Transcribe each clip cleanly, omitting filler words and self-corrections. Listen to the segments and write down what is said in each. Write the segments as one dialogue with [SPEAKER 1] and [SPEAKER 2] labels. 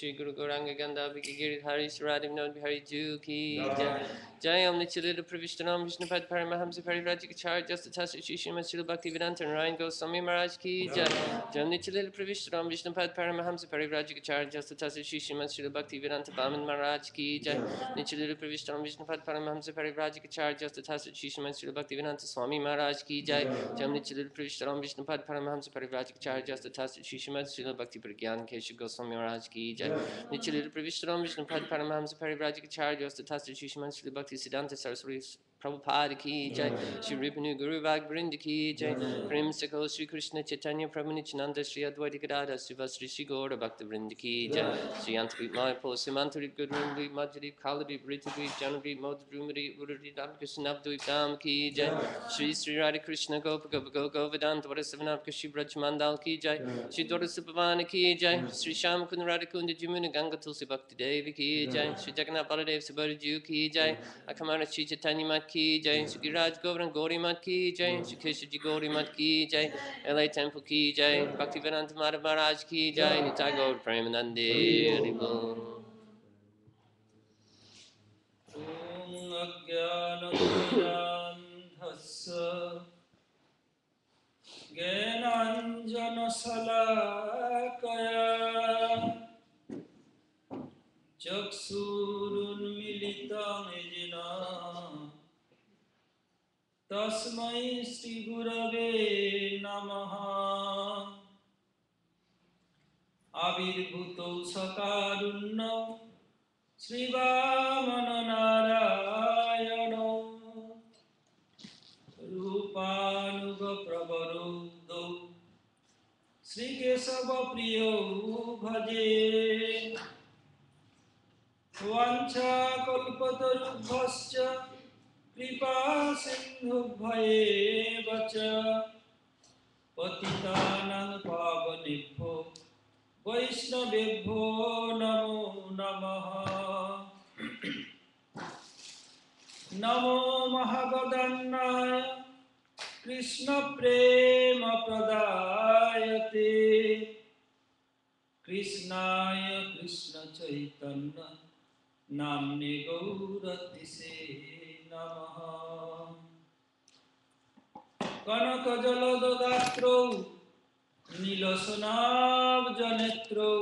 [SPEAKER 1] Shri Guru Gauranga Gandha Giri Hari Suradim Nod Bihari Ju Ki Jai Om Nichilita Pravishtanam Vishnupad Paramahamsa Parivrajikacharya Jastatasa Shishima Srila Bhakti Vedanta Narayan Goswami Maharaj Ki Jai Jai Om Nichilita Pravishtanam Vishnupad Paramahamsa Parivrajikacharya Jastatasa Shishima Srila Bhakti Vedanta Vaman Maharaj Ki Jai Nichilita Pravishtanam Vishnupad Paramahamsa Parivrajikacharya Jastatasa Shishima Srila Bhakti Vedanta Swami Maharaj Ki Jai Jai Om Nichilita Pravishtanam Vishnupad Paramahamsa Parivrajikacharya Jastatasa Shishima Srila Bhakti Pragyan Kesha Goswami Maharaj Ki Jai Nichilita Pravishtanam Vishnupad Paramahamsa Parivrajikacharya Jastatasa Shishima Srila Bhakti Siddhanta Saraswati Prabhupada Ki Jai Shri Rupanu Guru Vagvrinda Ki Jai Prem Sakal Shri Krishna Chaitanya Prabhu Nityananda Shri Advaita Gadada Srivasri Shri Gaura Bhakta Vrinda Ki Jai Shri Antadeep Mayapur Simantadeep Gurundeep Madhyadeep Kaladeep Ritadeep Janadeep Modhrumadeep Urudeep Krishna Navdeep Dham Ki Jai Shri Sri Radha Krishna Gopa Gopa Govardhan Dwara Savanapka Shri Braj Mandal Ki Jai Shri Dwara Subhavana Ki Jai Shri Sham Kunda Radha Kunda Jamuna Ganga Tulsi Bhakti Devi Ki Jai Shri Jagannath Baladev Subhadra Ju Ki Jai Akamara Shri Chaitanya Mat Ki Jai Shri Giraj Govardhan Gauri Mat Ki Jai Shri Keshaji Gauri Mat Ki Jai LA Temple Ki Jai Bhakti Vedanta Madhava Maharaj Ki Jai Nitai Gaur Premanande Haribol
[SPEAKER 2] Om Ajnanatimirandhasya Jnananjana Salakaya Chaksurunmilitam Jena Tasmai Shri Gurave Namaha Avirbhuto Sakarunnam Shri Vamana Narayana Rupanuga Prabharuddho Shri Kesava Priyo Bhaje Vancha Kalpatarubhascha Kripa Sindhubhaye Vacha Patitanang Pavanibho Vaishnavibho Namo Namaha Namo Mahabodhanaya Krishna Prema Pradayate Krishnaya Krishna Chaitanya Namne Gauratise Namaha Kanaka Jaladagatro Nilasanav Janetro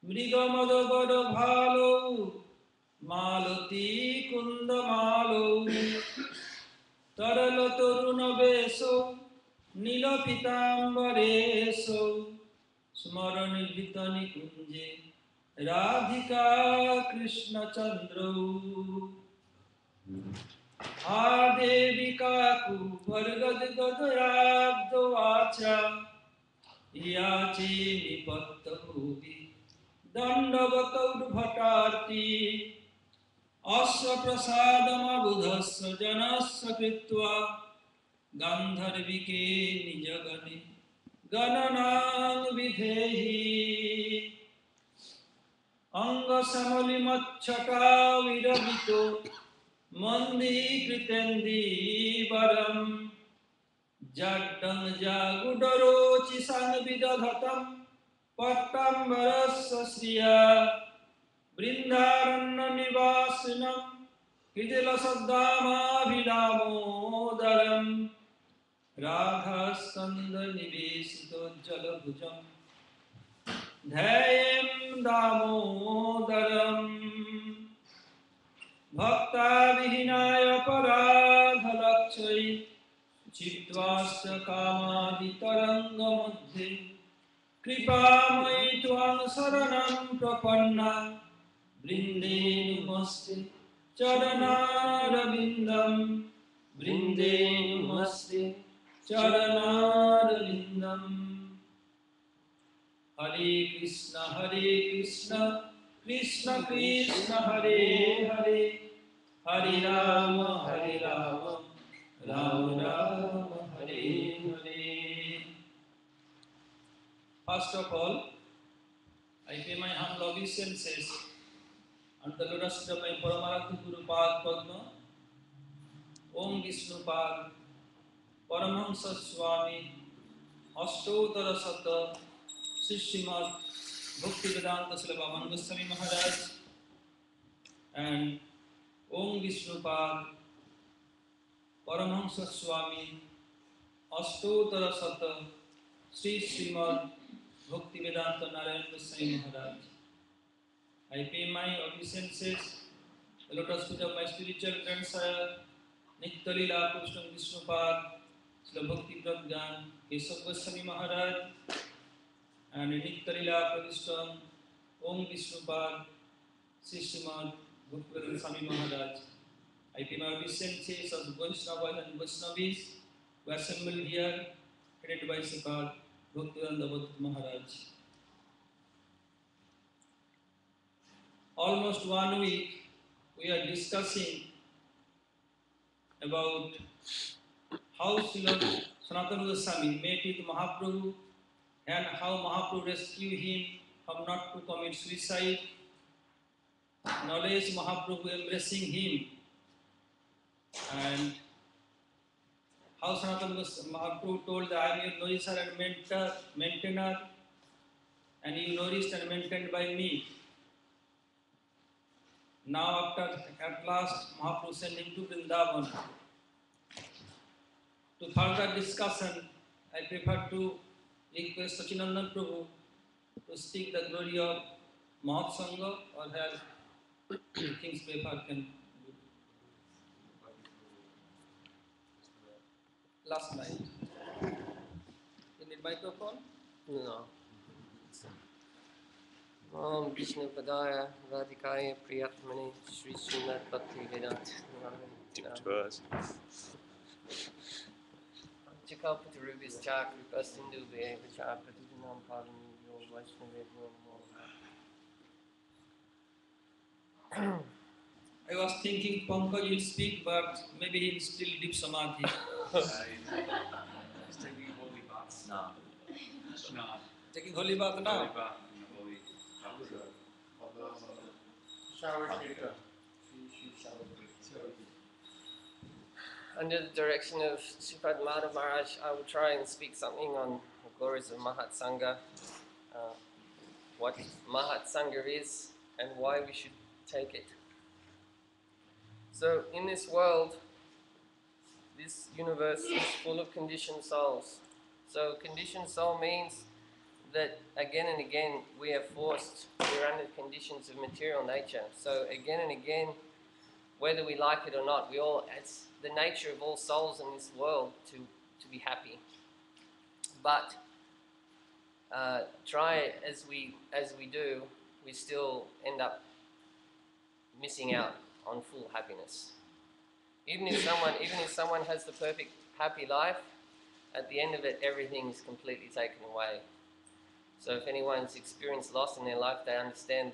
[SPEAKER 2] Mrigamadagada Bhalo Malati Kundamalo Taralataruna Beso Nilapitambareso Smaranilvitani Kunje Radhika Krishna Chandro Adevika Kuvargad Gadarabdo Vacha Yachi Nipattapuvi Dandavataud Bhatarti Asya Prasadama Buddhasya Janasya Kritva Gandharvike Nijagani Gananang Videhi Anga Samali Machaka Viravito Mandi Kritendi Varam Jaddam Jagudaro Chisang Vidadhatam Pattambarasa Sriya Brindarana Nivasinam Hidila Saddama Vidamodaram Radha Skanda Nivesito Jalabhujam Dhayam Damodaram Bhakta vihinaya paradhalakshai Chittvasya kamadi taranga madhye Kripamai tvang saranam prapanna Brinde namaste charanarabindam Brinde namaste charanarabindam Hare Krishna Krishna Krishna Hare Hare Hare Rama Rama Rama Hare Hare. First of all, I pay my humble obeisances unto the lotus feet of my Paramaratha Guru Pad Padma, Om Vishnu Pad, Paramahamsa Swami, Ashtotara Sata, Sripad, Bhaktivedanta Srila Goswami Maharaj, and Om Vishnu Pad, Paramahamsa Swami, Ashtotara Sata, Srimad Bhaktivedanta Narayana Goswami Maharaj. I pay my obeisances, the lotus feet of my spiritual grandsire, Nitya-lila Krishna Vishnupad, Srila Bhakti Pragyan, Keshav Goswami Maharaj, and Nitya-lila Krishna Om Vishnupad, Srimad Bhakti Swami Maharaj. I pay my obeisances of the Vaishnavas and Vaishnavis who are assembled here, headed by Sripad Bhaktivedanta Maharaj. Almost 1 week we are discussing about how Srila Sanatana Goswami met with Mahaprabhu and how Mahaprabhu rescued him from not to commit suicide. Knowledge Mahaprabhu embracing him, and how Sanatana Goswami Mahaprabhu told that I am your nourisher and maintainer, and you nourished and maintained by me. Now at last Mahaprabhu sent him to Vrindavan. To further discussion, I prefer to request Sachinandan Prabhu to speak the glory of Mahatsanga, or has King's prefer can do. Last night. You need microphone?
[SPEAKER 1] No. Om Vishnu Padaya Radhikaya Priyatmani Sri Srimad Bhaktivedanta Chakalpatarubhis Chakripa Sindhu Veva Chapatinam Palamyo Vaishnavedyo Namo.
[SPEAKER 2] I was thinking Pankaj will speak, but maybe he'll still deep samadhi.
[SPEAKER 3] He's taking holy baths now.
[SPEAKER 2] Taking holy bath now?
[SPEAKER 3] Holy bath in the holy
[SPEAKER 1] Shower. Under the direction of Sripad Madhava Maharaj, I will try and speak something on the glories of Mahat Sangha, what Mahat Sangha is, and why we should take it. So, in this world, this universe is full of conditioned souls. So, conditioned soul means that again and again we're under conditions of material nature. So, again and again, whether we like it or not, it's the nature of all souls in this world to be happy. But try as we do, we still end up missing out on full happiness. Even if someone has the perfect happy life, at the end of it everything is completely taken away. So if anyone's experienced loss in their life, they understand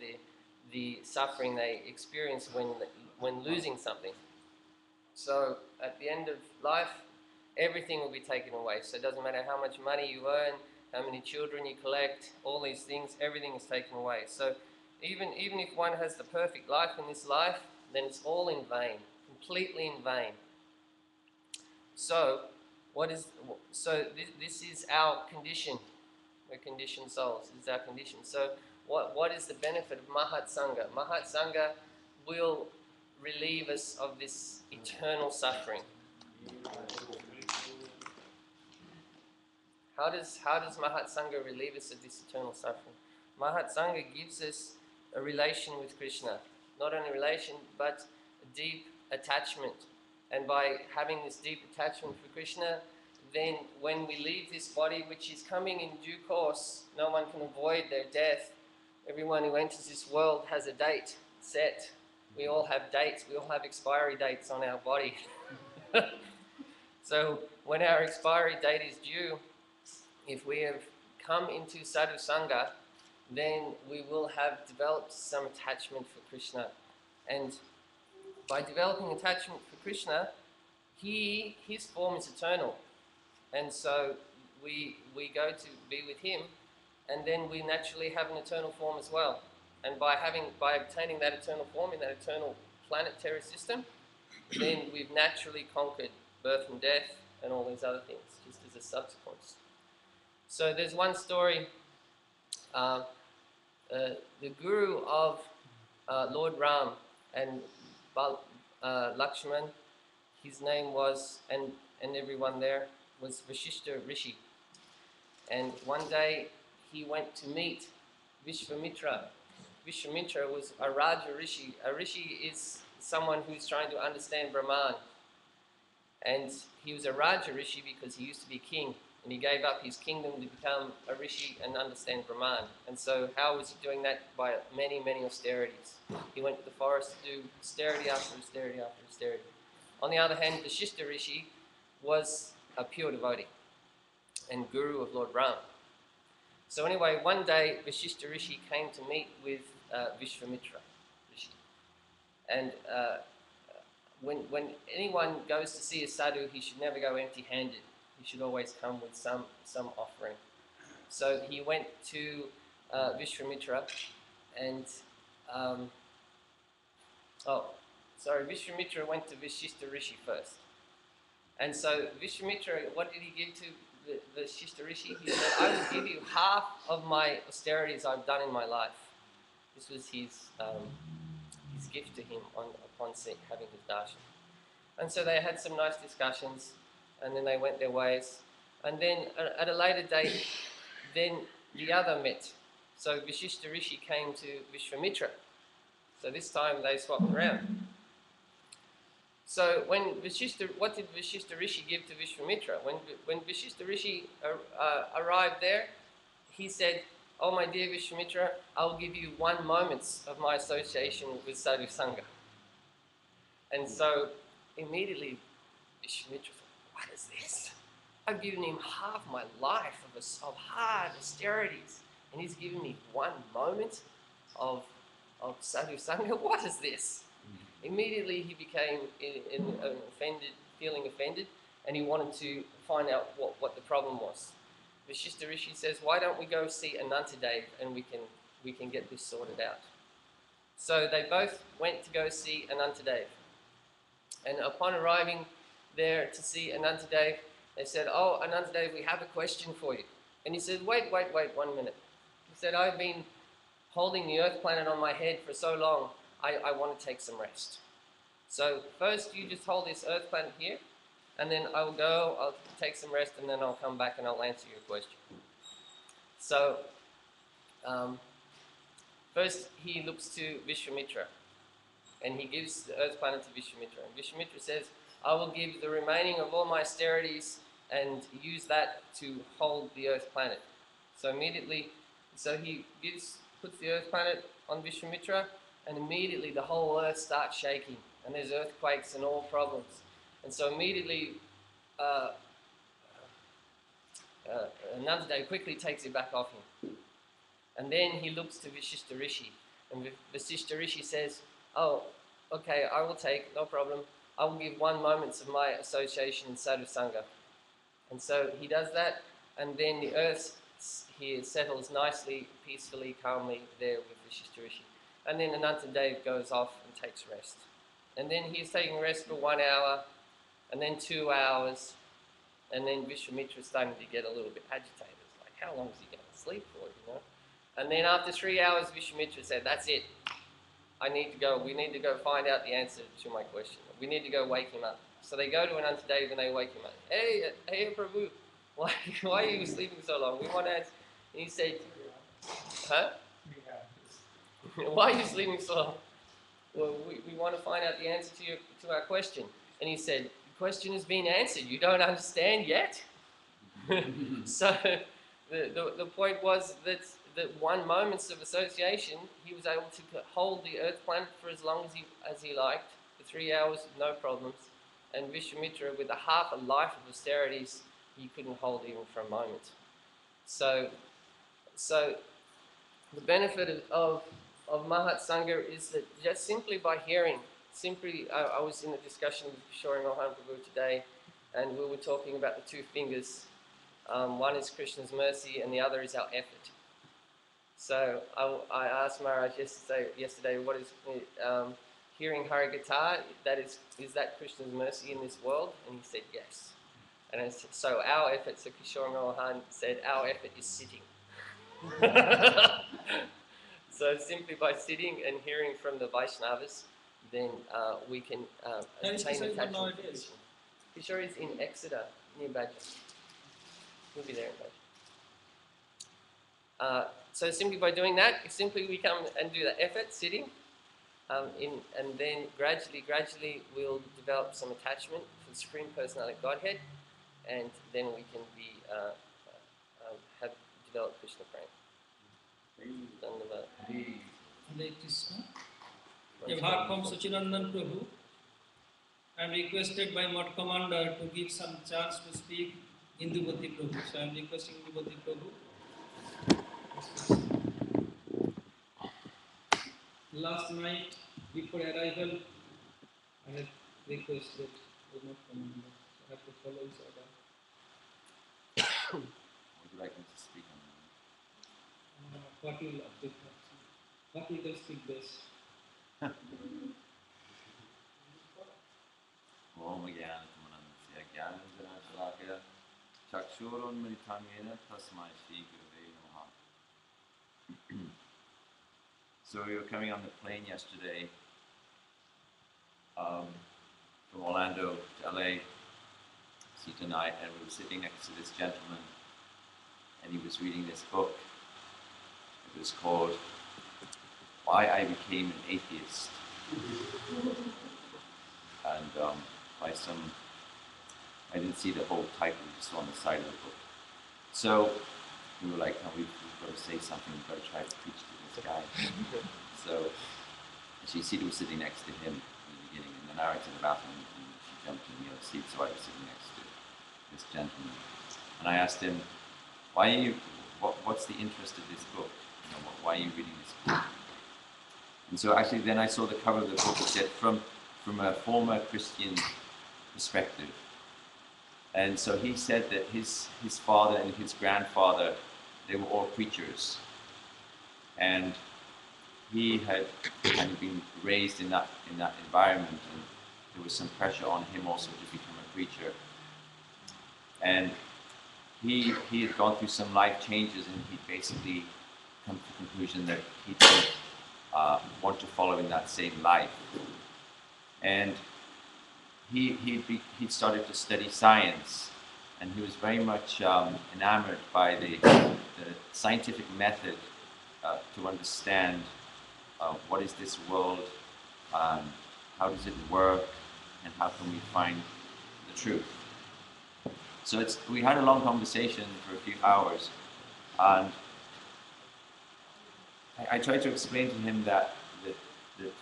[SPEAKER 1] the suffering they experience when losing something. So at the end of life, everything will be taken away. So it doesn't matter how much money you earn, how many children you collect, all these things, everything is taken away. So even if one has the perfect life in this life, then it's all in vain, completely in vain. So this is our condition. We're conditioned souls. This is our condition. So what is the benefit of Mahat Sangha? Mahat Sangha will relieve us of this eternal suffering. How does Mahat Sangha relieve us of this eternal suffering? Mahat Sangha gives us a relation with Krishna. Not only relation, but deep attachment. And by having this deep attachment for Krishna, then when we leave this body, which is coming in due course, no one can avoid their death. Everyone who enters this world has a date set. We all have dates, we all have expiry dates on our body. So when our expiry date is due, if we have come into sadhu sangha, then we will have developed some attachment for Krishna. And by developing attachment for Krishna, his form is eternal. And so we go to be with him, and then we naturally have an eternal form as well. And by obtaining that eternal form in that eternal planetary system, then we've naturally conquered birth and death and all these other things, just as a subsequence. So there's one story, the guru of Lord Ram and Lakshman, his name was, and everyone there, was Vashishta Rishi. And one day he went to meet Vishvamitra. Vishvamitra was a Raja Rishi. A Rishi is someone who's trying to understand Brahman. And he was a Raja Rishi because he used to be king, and he gave up his kingdom to become a Rishi and understand Brahman. And so how was he doing that? By many, many austerities. He went to the forest to do austerity after austerity after austerity. On the other hand, Vashishta Rishi was a pure devotee and guru of Lord Ram. So anyway, one day Vashishta Rishi came to meet with Vishvamitra Rishi. And when anyone goes to see a sadhu, he should never go empty-handed. He should always come with some offering. So he went to Vishvamitra and Vishvamitra went to Vashishta Rishi first. And so Vishvamitra, what did he give to the Vashishta Rishi? He said, I will give you half of my austerities I've done in my life. This was his gift to him upon having his darshan. And so they had some nice discussions, and then they went their ways. And then at a later date, then the other met. So Vashishta Rishi came to Vishvamitra. So this time they swapped around. So what did Vashishta Rishi give to Vishvamitra? When Vashishta Rishi arrived there, he said, "Oh my dear Vishvamitra, I will give you 1 moment of my association with Sadhu Sangha." And so immediately Vishvamitra thought, what is this? I've given him half my life of hard austerities, and he's given me 1 moment of Sadhu Sangha. What is this? Immediately he became feeling offended, and he wanted to find out what the problem was. Vashishta Rishi says, why don't we go see Anantadev and we can get this sorted out. So they both went to go see Anantadev. And upon arriving there to see Anantadev, they said, "Oh, Anantadev, we have a question for you." And he said, wait 1 minute. He said, I've been holding the earth planet on my head for so long, I want to take some rest. So first you just hold this earth planet here, and then I'll take some rest, and then I'll come back and I'll answer your question. So first he looks to Vishvamitra, and he gives the earth planet to Vishvamitra. And Vishvamitra says, I will give the remaining of all my austerities and use that to hold the earth planet. So immediately, he puts the earth planet on Vishvamitra, and immediately the whole earth starts shaking, and there's earthquakes and all problems. And so immediately, Anantadev quickly takes it back off him. And then he looks to Vashishta Rishi, and Vashishta Rishi says, oh, okay, I will take, no problem. I will give 1 moment of my association in Sadhu Sangha. And so he does that, and then the earth here settles nicely, peacefully, calmly there with Vashishta Rishi. And then Anantadev goes off and takes rest. And then he's taking rest for 1 hour, and then 2 hours, and then Vishvamitra is starting to get a little bit agitated. It's like, how long is he going to sleep for, you know? And then after 3 hours, Vishvamitra said, that's it. We need to go find out the answer to my question. We need to go wake him up. So they go to Anantadev and they wake him up. Hey Prabhu, why are you sleeping so long? We want to answer. And he said, huh? Why are you sleeping so long? well, we want to find out the answer to our question. And he said, the question has been answered. You don't understand yet? So the point was that one moments of association, he was able to hold the earth planet for as long as he liked, for 3 hours, no problems. And Vishwamitra, with half a life of austerities, he couldn't hold even for a moment. So the benefit of Mahat Sangha is that just simply by hearing, I was in a discussion with Kishore Mohan Prabhu today, and we were talking about the two fingers. One is Krishna's mercy, and the other is our effort. So I asked Maharaj yesterday, what is hearing Harikatha? Is that Krishna's mercy in this world? And he said yes. And so our effort, so Kishore Mohan said, our effort is sitting. So simply by sitting and hearing from the Vaishnavas, then we can attain attachment. Kishore is in Exeter, near Badger. He'll be there in Badger. So simply by doing that, simply we come and do the effort, sitting, and then gradually we'll develop some attachment for the Supreme Personality of Godhead, and then we can be have developed Krishna Prema.
[SPEAKER 2] Hare Krishna. A heart from Sachinandan Prabhu. I am requested by Mott Commander to give some chance to speak Indubati Prabhu. So I am requesting Indubati Prabhu. Last night, before arrival, I had requested the Mott Commander. So I have to follow his order.
[SPEAKER 3] Would you like me to speak on that?
[SPEAKER 2] What will what we can speak best?
[SPEAKER 3] Om Gyanatmanasya Gyananjanashalakaya Chakshurunmritamena Tasmai Shri Gurave Namaha. So we were coming on the plane yesterday from Orlando to LA, Sita and I, and we were sitting next to this gentleman, and he was reading this book. It was called Why I Became an Atheist. And I didn't see the whole title, just on the side of the book. So we were like, no, we've got to say something, we've got to try to preach to this guy. So Sita was sitting next to him in the beginning, and then I went to the bathroom, and she jumped in the other seat, so I was sitting next to this gentleman. And I asked him, what's the interest of this book? You know, why are you reading this book? And so actually then I saw the cover of the book. It said from a former Christian perspective. And so he said that his father and his grandfather, they were all preachers. And he had kind of been raised in that environment, and there was some pressure on him also to become a preacher. And he had gone through some life changes, and he basically come to the conclusion that he didn't want to follow in that same life. And he started to study science, and he was very much enamored by the scientific method to understand what is this world, how does it work, and how can we find the truth. So we had a long conversation for a few hours, and I tried to explain to him that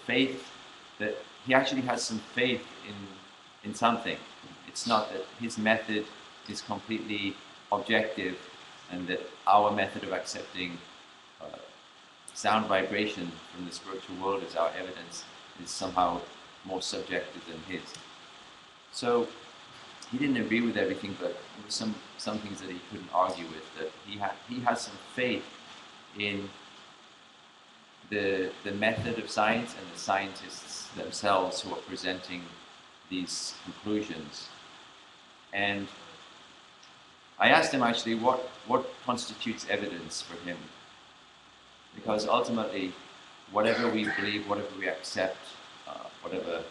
[SPEAKER 3] faith, that he actually has some faith in something. It's not that his method is completely objective, and that our method of accepting sound vibration from the spiritual world as our evidence is somehow more subjective than his. So he didn't agree with everything, but there were some things that he couldn't argue with. That he has some faith in the method of science and the scientists themselves who are presenting these conclusions. And I asked him actually what constitutes evidence for him, because ultimately whatever we believe, whatever we accept, whatever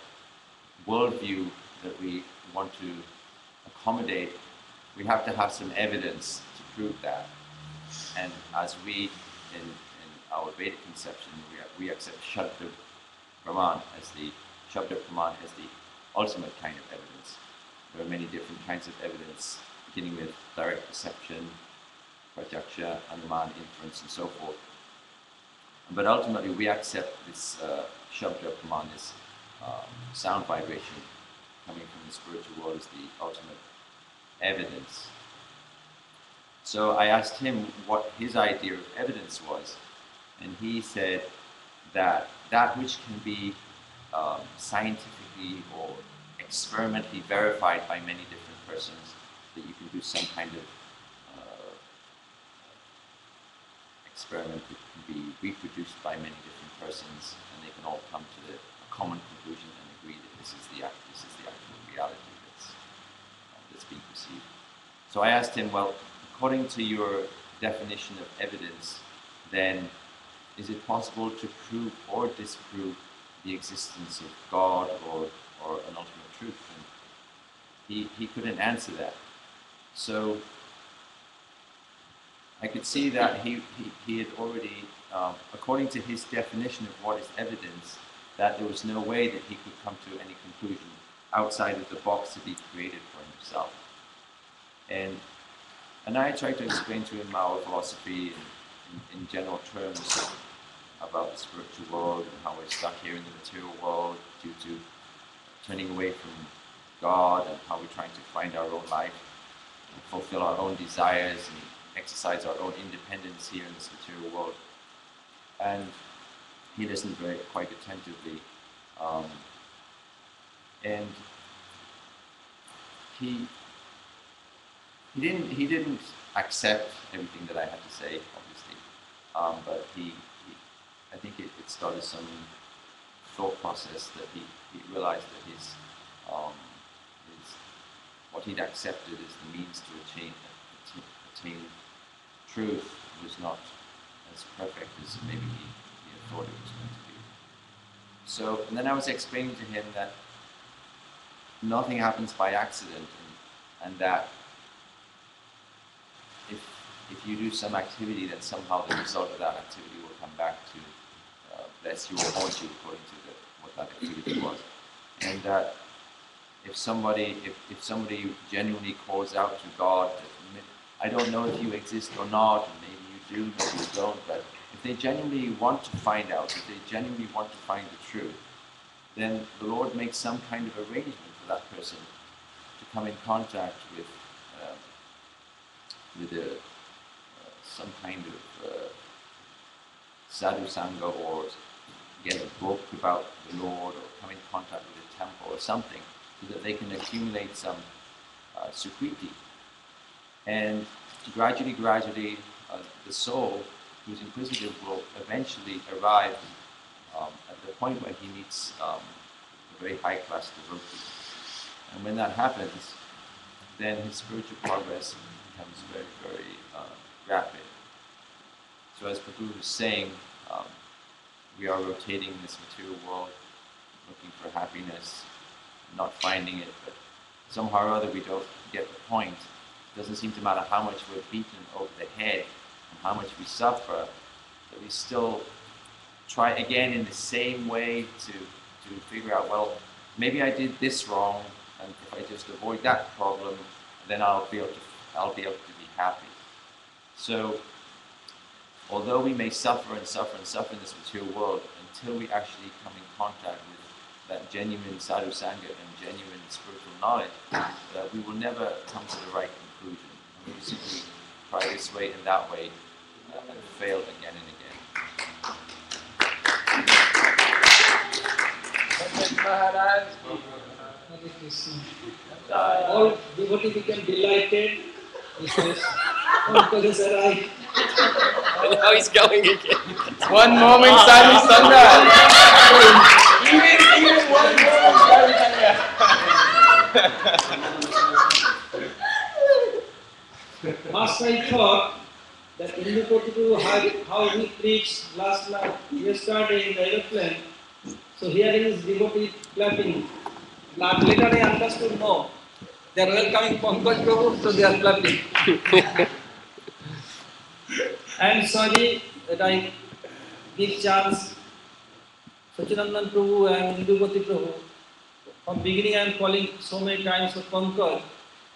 [SPEAKER 3] worldview that we want to accommodate, we have to have some evidence to prove that. And as we in our Vedic conception, we accept Shadda Praman as the Shabda Praman as the ultimate kind of evidence. There are many different kinds of evidence, beginning with direct perception, pratyaksha, anuman, inference, and so forth. But ultimately, we accept this Shabda Praman, this sound vibration coming from the spiritual world, as the ultimate evidence. So I asked him what his idea of evidence was, and he said that that which can be scientifically or experimentally verified by many different persons, that you can do some kind of experiment that can be reproduced by many different persons, and they can all come to a common conclusion and agree that this is the actual reality that's being perceived. So I asked him, well, according to your definition of evidence, then is it possible to prove or disprove the existence of God or an ultimate truth? And he couldn't answer that. So I could see that he had already, according to his definition of what is evidence, that there was no way that he could come to any conclusion outside of the box that he created for himself. And I tried to explain to him our philosophy in general terms about the spiritual world and how we're stuck here in the material world due to turning away from God, and how we're trying to find our own life and fulfill our own desires and exercise our own independence here in this material world. And he listened quite attentively, and he didn't accept everything that I had to say, obviously, but I think it started some thought process that he realized that his what he'd accepted as the means to attain truth was not as perfect as maybe he had thought it was going to be. So, and then I was explaining to him that nothing happens by accident, and that if you do some activity, then somehow the result of that activity will come back to bless you or haunt you according to what that activity was. And that if somebody genuinely calls out to God, I don't know if you exist or not, and maybe you do, maybe you don't, but if they genuinely want to find out, if they genuinely want to find the truth, then the Lord makes some kind of arrangement for that person to come in contact with some kind of sadhu sangha, or get a book about the Lord, or come in contact with a temple or something, so that they can accumulate some sukriti. And gradually, the soul who's inquisitive will eventually arrive at the point where he meets a very high-class devotee. And when that happens, then his spiritual progress becomes very, very rapid. So as Prabhu was saying, we are rotating in this material world, looking for happiness, not finding it, but somehow or other we don't get the point. It doesn't seem to matter how much we're beaten over the head and how much we suffer, that we still try again in the same way to figure out, well, maybe I did this wrong, and if I just avoid that problem, then I'll be able to be happy. So, although we may suffer in this material world, until we actually come in contact with that genuine sadhu sangha and genuine spiritual knowledge, that we will never come to the right conclusion. We will simply try this way and that way and fail again and again.
[SPEAKER 2] Maharaj, all devotees became delighted. He says, Pankaj has arrived.
[SPEAKER 1] And now he's going again.
[SPEAKER 4] One moment, sadhu sangha. Even one moment, sadhu sangha.
[SPEAKER 2] Last I thought that in the particular how we preached last night, yesterday in the aeroplane, so hearing his devotee clapping. Later I understood, no, they are welcoming Pankaj Prabhu, so they are clapping. I am sorry that I give chance Sachinandan Prabhu and Indupati Prabhu, from beginning I am calling so many times for Pankaj,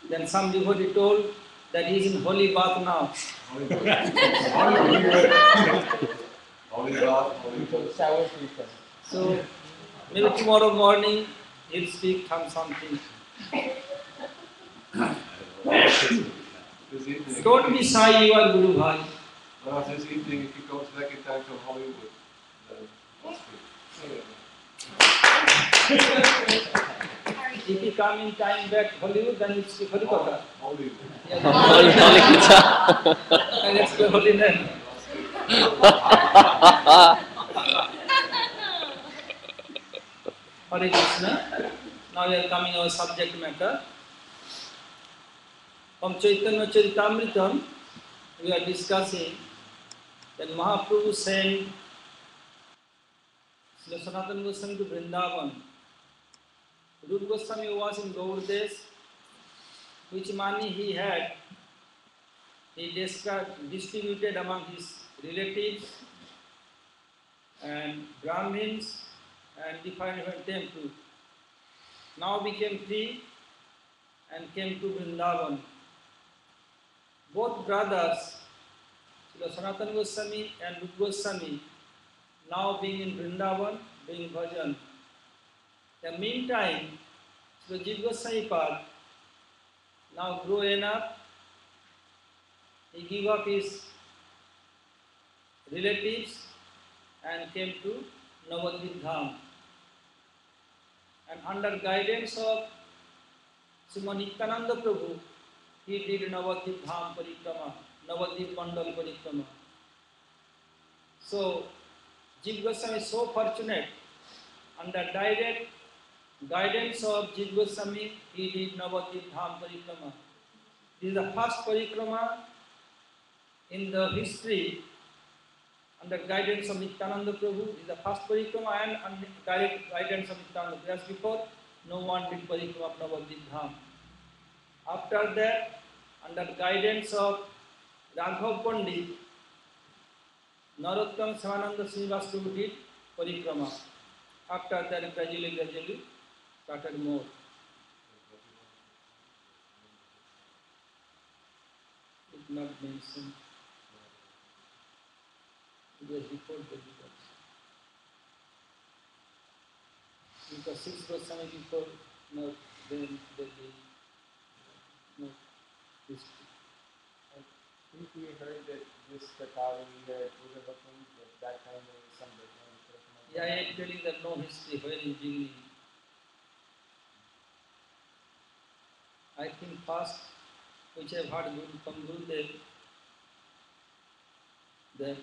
[SPEAKER 2] then some devotee told that he is in holy bath now.
[SPEAKER 5] Holy bath, holy
[SPEAKER 4] Shower people.
[SPEAKER 2] So maybe tomorrow morning he'll speak something.
[SPEAKER 5] This evening,
[SPEAKER 2] Don't be shy, you are Guru Bhai.
[SPEAKER 5] this evening, if you come back in time from Hollywood, then I'll speak.
[SPEAKER 2] If you come in time back Hollywood, then it's speak Holy Kotha.
[SPEAKER 5] Hollywood.
[SPEAKER 2] And it's the holy name. Hare Krishna. Now we are coming our subject matter. From Chaitanya Charitamritam, we are discussing that Mahaprabhu sent Srila Sanatana Goswami to Vrindavan. Rupa Goswami was in Gaurdesh, which money he had, he distributed among his relatives and Brahmins and different temples. Now became free and came to Vrindavan. Both brothers, Srila Sanatana Goswami and Rupa Goswami, now being in Vrindavan, doing bhajan. In the meantime, Srila Jiva Goswami Pad, now grown up, he gave up his relatives and came to Navadvip Dham. And under guidance of Srimad Nityananda Prabhu, he did Navadvip Dham Parikrama, Navadvip Mandal Parikrama. So, Jiva Goswami is so fortunate, under direct guidance of Jiva Goswami, he did Navadvip Dham Parikrama. This is the first Parikrama in the history under guidance of Nityananda Prabhu. This is the first Parikrama and under direct guidance of Nityananda Prabhu. As before, no one did Parikrama of Navadvip Dham. After that, under guidance of Raghav Pandit, Narottam Samananda Srinivas Prabhu did Parikrama. After that, gradually started more. It not mentioned. It was before the divorce. Because 6 Goswami before, no, then the no history.
[SPEAKER 4] I think we heard that this Katha we heard was about that time there was some background.
[SPEAKER 2] Yeah, I am telling that no history, where is beginning. I think first, which I have heard from Gurudev, that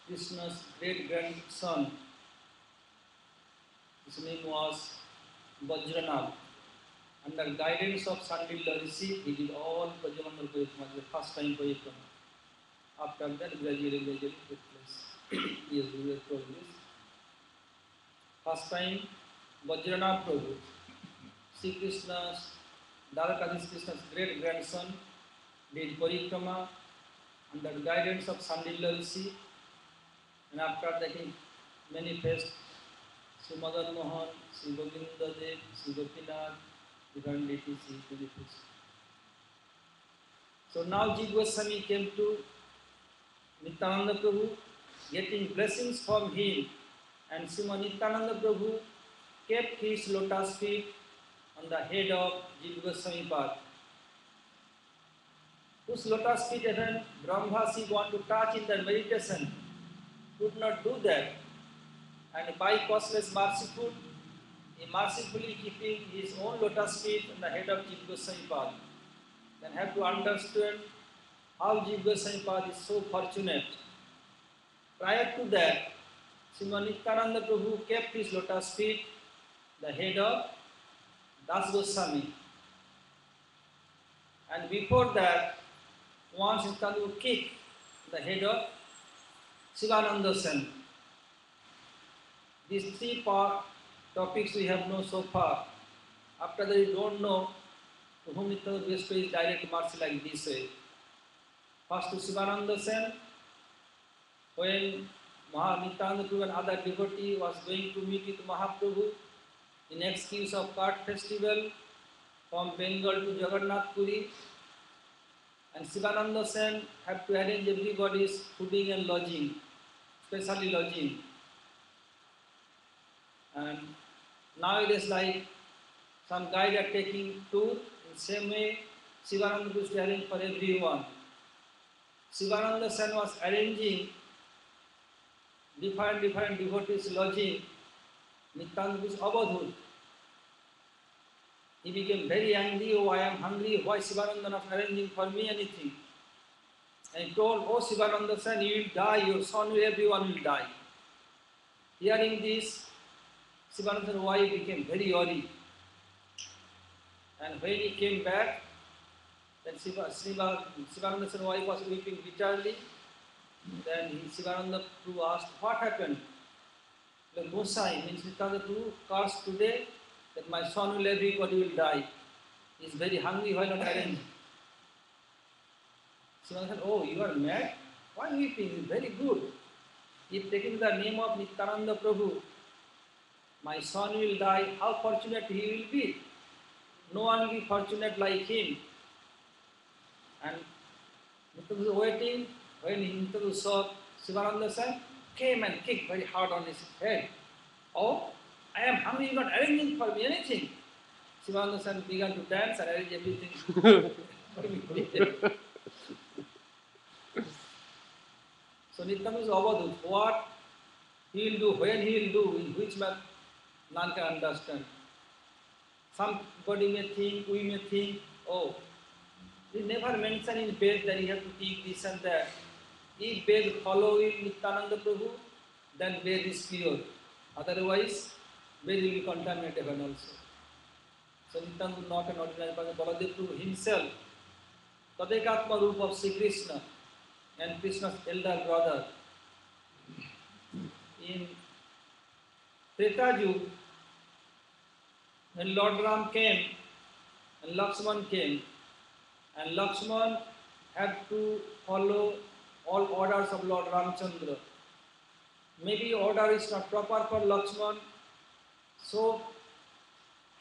[SPEAKER 2] Krishna's great-grandson, his name was Vajranath. Under guidance of Sandilya Rishi, he did all Brajamandal Parikrama, the first time Parikrama. After that, gradually took place. Yes, we have told this. First time, Vajranath Prabhu, Sri Krishna's, Dvarakadhish Krishna's great-grandson, did Parikrama under guidance of Sandilya Rishi, and after that he manifest Sri Madan Mohan, Sri Govinda Dev, Sri Gopinath, different deities he manifest. So now Jiva Goswami came to Nityananda Prabhu, getting blessings from him, and Srimad Nityananda Prabhu kept his lotus feet on the head of Jiva Goswami Pad. Whose lotus feet even Brahmasi want to touch in the meditation, could not do that. And by causeless merciful, he mercifully keeping his own lotus feet on the head of Jiva Goswami Pad. Then have to understand how Jiva Goswami Pad is so fortunate. Prior to that, Srimad Nityananda Prabhu kept his lotus feet the head of Das Goswami. And before that, once Nityananda would kick the head of Shivananda Sen. These three topics we have known so far. After that, we don't know to whom Nityananda bestowed his direct mercy like this way. First to Shivananda Sen, when Nityananda Prabhu and other devotee was going to meet with Mahaprabhu in excuse of cart festival from Bengal to Jagannath Puri, and Sivananda Sen had to arrange everybody's fooding and lodging, especially lodging. And nowadays, like some guys are taking tour, in same way, Sivananda used to arrange for everyone. Sivananda Sen was arranging different devotees lodging. Nityananda was Avadhut. He became very angry. Oh, I am hungry. Why Sivananda not arranging for me anything? And he told, oh Sivananda Sen, you will die. Your son will, everyone will die. Hearing this, Sivananda's wife became very worried. And when he came back, then Sivananda's wife was weeping bitterly. Then Sivananda Prabhu asked, what happened? The Gosai means Nityananda Prabhu cursed today that my son will, everybody will die. He is very hungry, why not arrange? Sivananda said, oh, you are mad? Why weeping? It is very good. If taking the name of Nityananda Prabhu, my son will die, how fortunate he will be. No one will be fortunate like him. And Nityananda was waiting. When Nityananda saw Sivananda Sen, came and kicked very hard on his head. Oh, I am hungry, you are not arranging for me anything. Sivananda Sen began to dance and arrange everything for me. So Nityananda is Avadhut. What he will do, when he will do, in which manner, none can understand. Somebody may think, we may think, oh, he never mentioned in Ved that he have to take this and that. If Ved following Nityananda Prabhu, then Ved is pure. Otherwise, Ved will be contaminated also. So Nityananda is not an ordinary person. Baladev Prabhu himself, Tadekatma Rupa of Sri Krishna and Krishna's elder brother. In Treta Yuga, when Lord Ram came and Lakshman came, and Lakshman had to follow all orders of Lord Ramchandra. Maybe order is not proper for Lakshman, so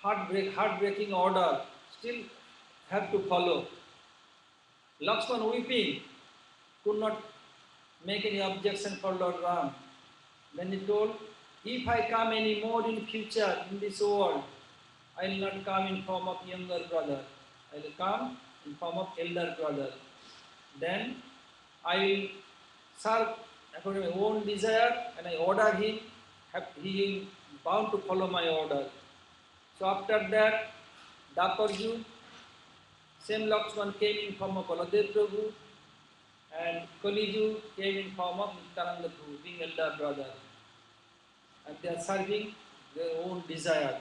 [SPEAKER 2] heartbreaking order, still have to follow. Lakshman weeping, could not make any objection for Lord Ram. Then he told, if I come any more in future in this world, I will not come in form of younger brother. I will come in form of elder brother. Then I will serve according to my own desire, and I order him, he is bound to follow my order. So after that, Daparju, same Lakshman came in form of Baladev Prabhu, and Kaliju came in form of Nityananda Prabhu, being elder brother. And they are serving their own desire.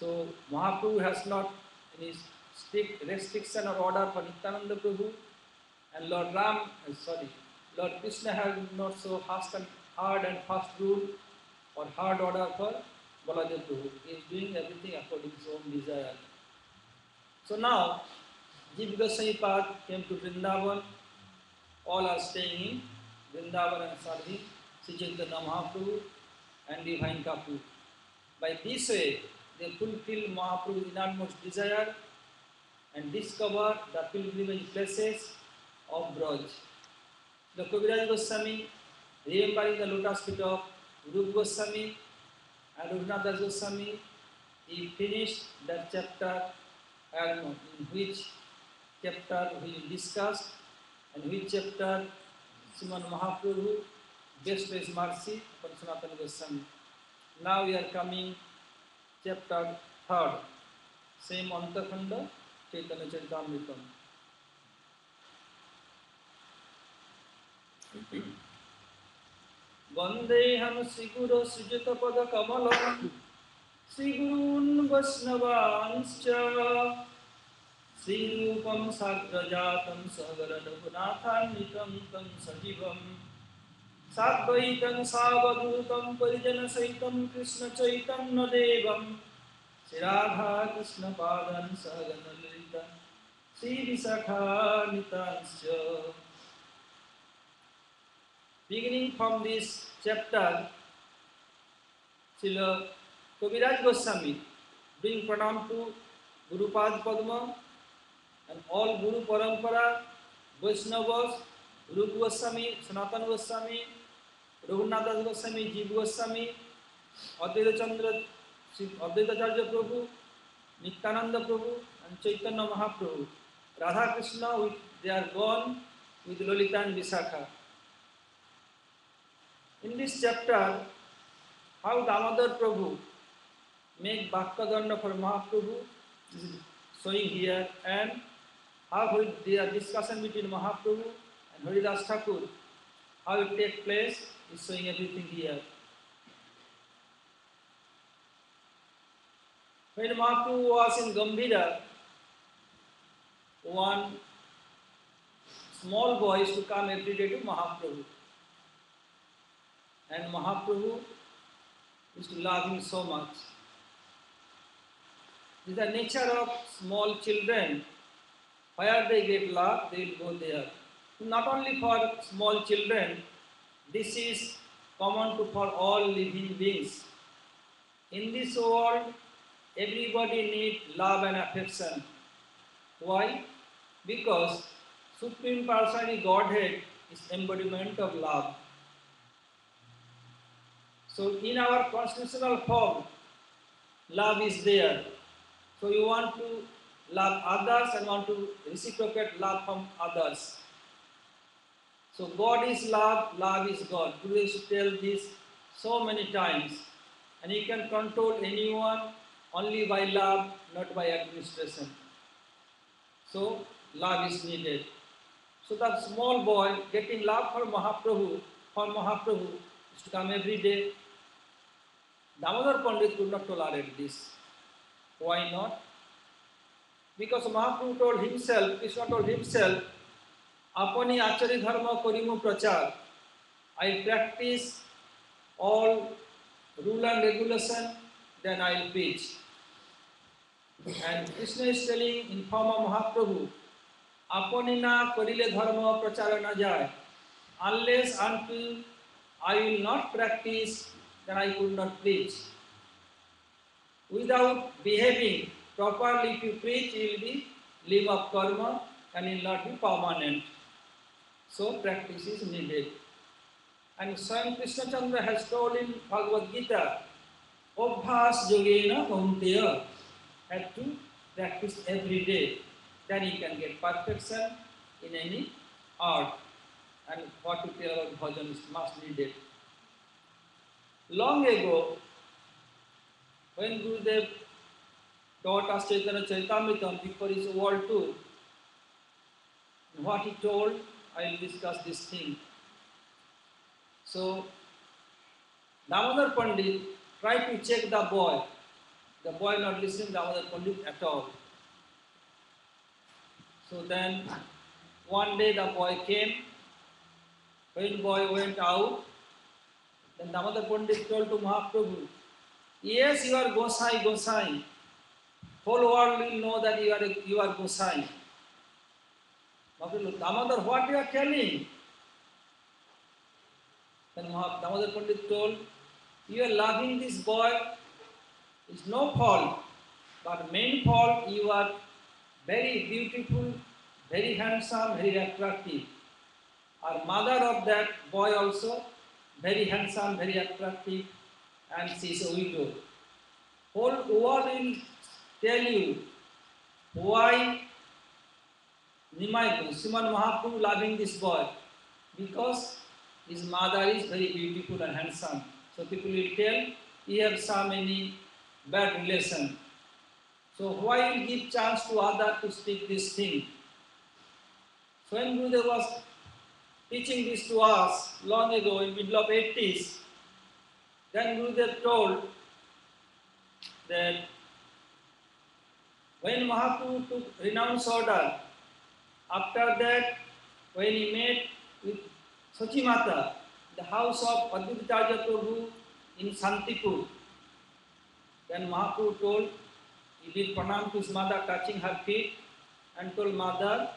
[SPEAKER 2] So Mahaprabhu has not any strict restriction or order for Nityananda Prabhu, and Lord Krishna has not so hard and fast rule or hard order for Baladev Prabhu. He is doing everything according to his own desire. So now, Jiva Goswami Pad came to Vrindavan. All are staying in Vrindavan and serving Sri Chaitanya Mahaprabhu and Divine Kapoor. By this way, they fulfill Mahaprabhu's innermost desire and discover the pilgrimage places of Braj. The Kaviraj Goswami, remembering the lotus feet of Rupa Goswami and Raghunath Goswami, he finished that chapter, in which chapter we discussed, and which chapter Sriman Mahaprabhu bestowed his mercy upon Sanatana Goswami. Now we are coming chapter 3, same Antakhanda, Chaitanya Charitamritam. Vandeham Sri Guru Sujata Pada Kamalam Sri Gurun Vaishnavanscha Sri Rupam Sagrajatam Sagara Raghunathan Tam Sajivam Sadvaitam Savadhutam Parijana Saitam Krishna Chaitanya Devam Sri Radha Krishna Padan Sagana Lita Sri Visakha Nitanscha. beginning from this chapter, Srila Kaviraj Goswami doing pranam to Gurupad Padma and all Guru Parampara, Vaishnavas, Rup Goswami, Sanatana Goswami, Raghunath Goswami, Jiva Goswami, Advaita Chandra, Advaita Acharya Prabhu, Nityananda Prabhu and Chaitanya Mahaprabhu. Radha Krishna, they are gone with Lolita and Visakha. In this chapter, how Damodar Prabhu make Bhakta for Mahaprabhu is showing here, and how the discussion between Mahaprabhu and Haridas Thakur, how it takes place, is showing everything here. When Mahaprabhu was in Gambhira, one small boy used to come every day to Mahaprabhu. And Mahaprabhu used to love him so much. This is the nature of small children. Where they get love, they will go there. Not only for small children, this is common for all living beings. In this world, everybody needs love and affection. Why? Because Supreme Personality Godhead is embodiment of love. So in our constitutional form, love is there. So you want to love others and want to reciprocate love from others. So God is love, love is God. Guru used to tell this so many times. And you can control anyone only by love, not by administration. So love is needed. So that small boy getting love for Mahaprabhu is to come every day. Damodar Pandit could not tolerate this. Why not? Because Mahaprabhu told himself, Krishna told himself, Apani achari dharma korimu prachar. I practice all rule and regulation, then I will preach. And Krishna is telling in form of Mahaprabhu, Apani na korile dharma prachara na jay. Unless until I will not practice, then I could not preach. Without behaving properly, if you preach, you will be limb of karma and will not be permanent. So practice is needed. And Swami Krishna Chandra has told in Bhagavad Gita, Obhas Yogena Kaunteya, have to practice every day. Then you can get perfection in any art. And what to tell about bhajan is much needed. Long ago, when Gurudev taught us Chaitanya Charitamritam before his world tour, what he told, I will discuss this thing. So, Damodar Pandit tried to check the boy. The boy not listening to Damodar Pandit at all. So then, one day the boy came. When boy went out, then Damodar Pandit told to Mahaprabhu, yes, you are Gosai, Gosai. Whole world will know that you are Gosai. Mahaprabhu, Damodar, what you are telling? Then Damodar Pandit told, you are loving this boy, it's no fault, but main fault, you are very beautiful, very handsome, very attractive. Our mother of that boy also, very handsome, very attractive, and she is a widow. Whole world will tell you why Sriman Mahaprabhu loving this boy, because his mother is very beautiful and handsome. So people will tell he has so many bad relation. So why will give chance to others to speak this thing? So when Gurudev was teaching this to us long ago in middle of 80s, then Gurudev told that when Mahaprabhu took renounce order, after that when he met with Sachimata, the house of Advaita Acharya Prabhu in Santipur, then Mahaprabhu told, he did pranam to his mother, touching her feet, and told, Mother,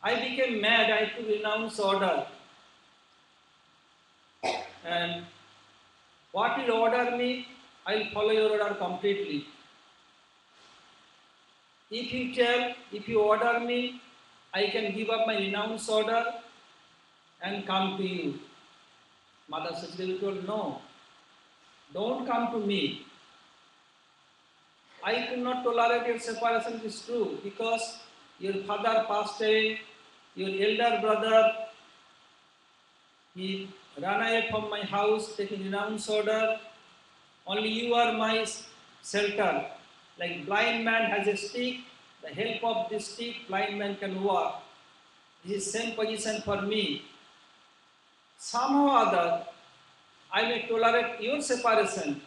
[SPEAKER 2] I became mad, I took renounce order. and what you order me, I will follow your order completely. If you order me, I can give up my renounce order and come to you. Mother Sachdevi told, no, don't come to me. I could not tolerate your separation, it is true, because your father passed away, your elder brother, he ran away from my house taking renounce order. Only you are my shelter. Like blind man has a stick, the help of this stick, blind man can walk. This is same position for me. Somehow or other, I may tolerate your separation,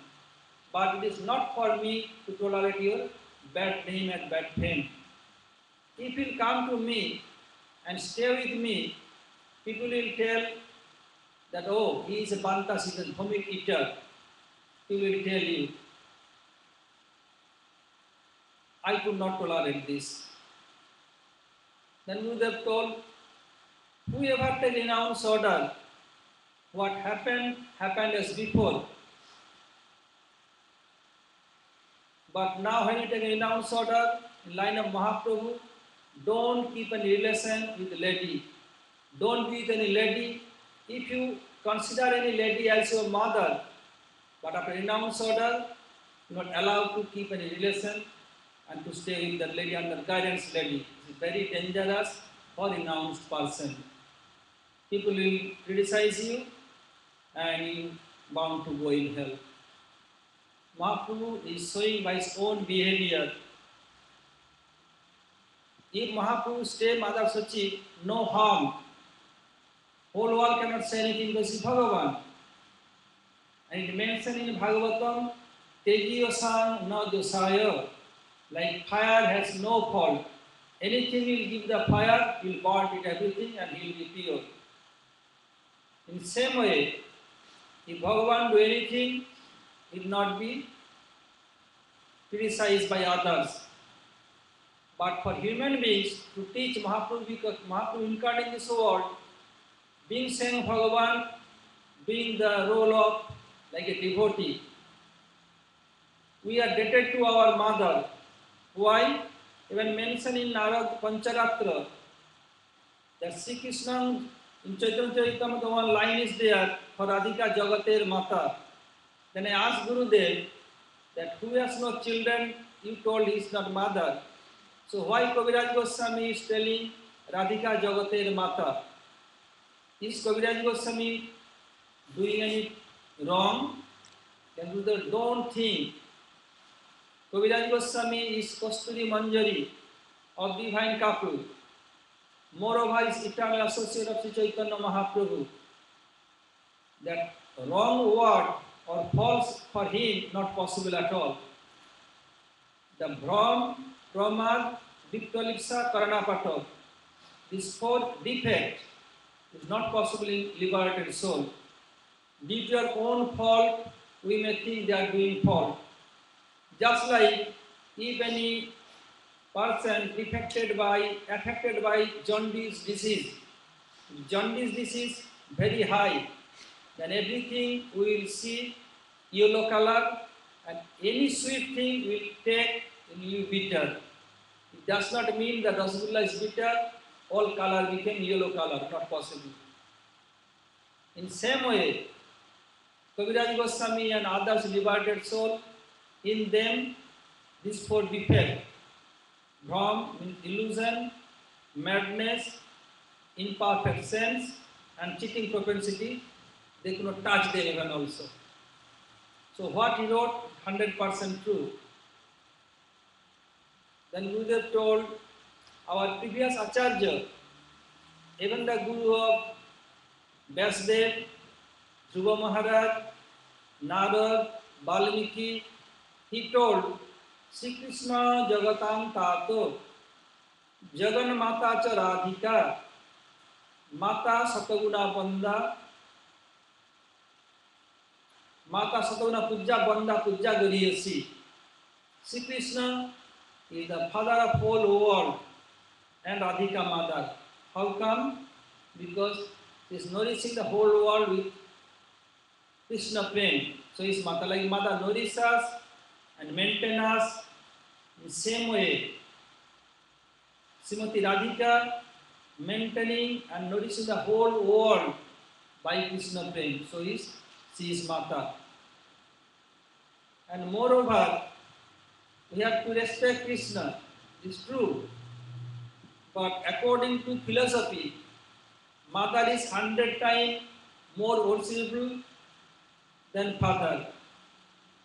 [SPEAKER 2] but it is not for me to tolerate your bad name and bad fame. If you come to me and stay with me, people will tell that, oh, he is a bantas, he is a vomit eater. He will tell you. I could not tolerate this. Then Gurudev told, whoever take renounce order, what happened, happened as before. But now when you take a renounce order, in line of Mahaprabhu, don't keep any relation with lady. Don't be with any lady. If you consider any lady as your mother, but after renounce order, you are not allowed to keep any relation and to stay with that lady under guidance lady. It is very dangerous for renounced person. People will criticize you and you bound to go in hell. Mahaprabhu is showing by his own behavior. If Mahaprabhu stay Madhav Sachi, no harm. Whole world cannot say anything because he is Bhagavan. And it mentioned in Bhagavatam, Tejiyosan na dosaya. Like fire has no fault. Anything will give the fire, will burn it everything and he will be pure. In the same way, if Bhagavan do anything, it will not be criticized by others. But for human beings to teach Mahaprabhu, because Mahaprabhu incarnate in this world, being saying Bhagavan, being the role of like a devotee, we are indebted to our mother. Why? Even mentioned in Narad Pancharatra that Sri Krishna in Chaitanya Charitamrita one line is there for Radhika Jagater Mata. Then I asked Gurudev that who has no children, you told he is not mother. So why Kaviraj Goswami is telling Radhika Jagater Mata? Is Kaviraj Goswami doing any wrong? Then Gurudev, don't think. Kaviraj Goswami is Kasturi Manjari of Divine Kapu. Moreover, is eternal associate of Sri Chaitanya Mahaprabhu. That wrong word or false for him not possible at all. The Brahm, Pramad, Diptolipsa, Karanapato. This fourth defect is not possible in liberated soul. Due to your own fault, we may think they are doing fault. Just like if any person affected by jaundice disease very high, then everything we will see yellow color and any sweet thing will take will be bitter. It does not mean that Rasgulla is bitter, all color became yellow color, not possible. In same way, Kaviraj Goswami and others liberated soul, in them this four defect, Bhram means illusion, madness, imperfect sense and cheating propensity, they could not touch them even also. So what he wrote, 100% true. Then Gurudev told our previous Acharya, even the Guru of Vyasdev, Dhruva Maharaj, Narad, Valmiki, he told, Sri Krishna Jagatam Tato, Jagan Mata Cha Radhika, Mata Sataguna Banda, Mata Sataguna Puja Banda Puja Gariyasi. Sri Krishna is the father of whole world and Radhika mother. How come? Because he is nourishing the whole world with Krishna Prem. So his mother, like mother nourishes us and maintains us in the same way. Srimati Radhika maintaining and nourishing the whole world by Krishna Prem. So she is Mata. And moreover, we have to respect Krishna. It's true. But according to philosophy, mother is 100 times more worshipable than father.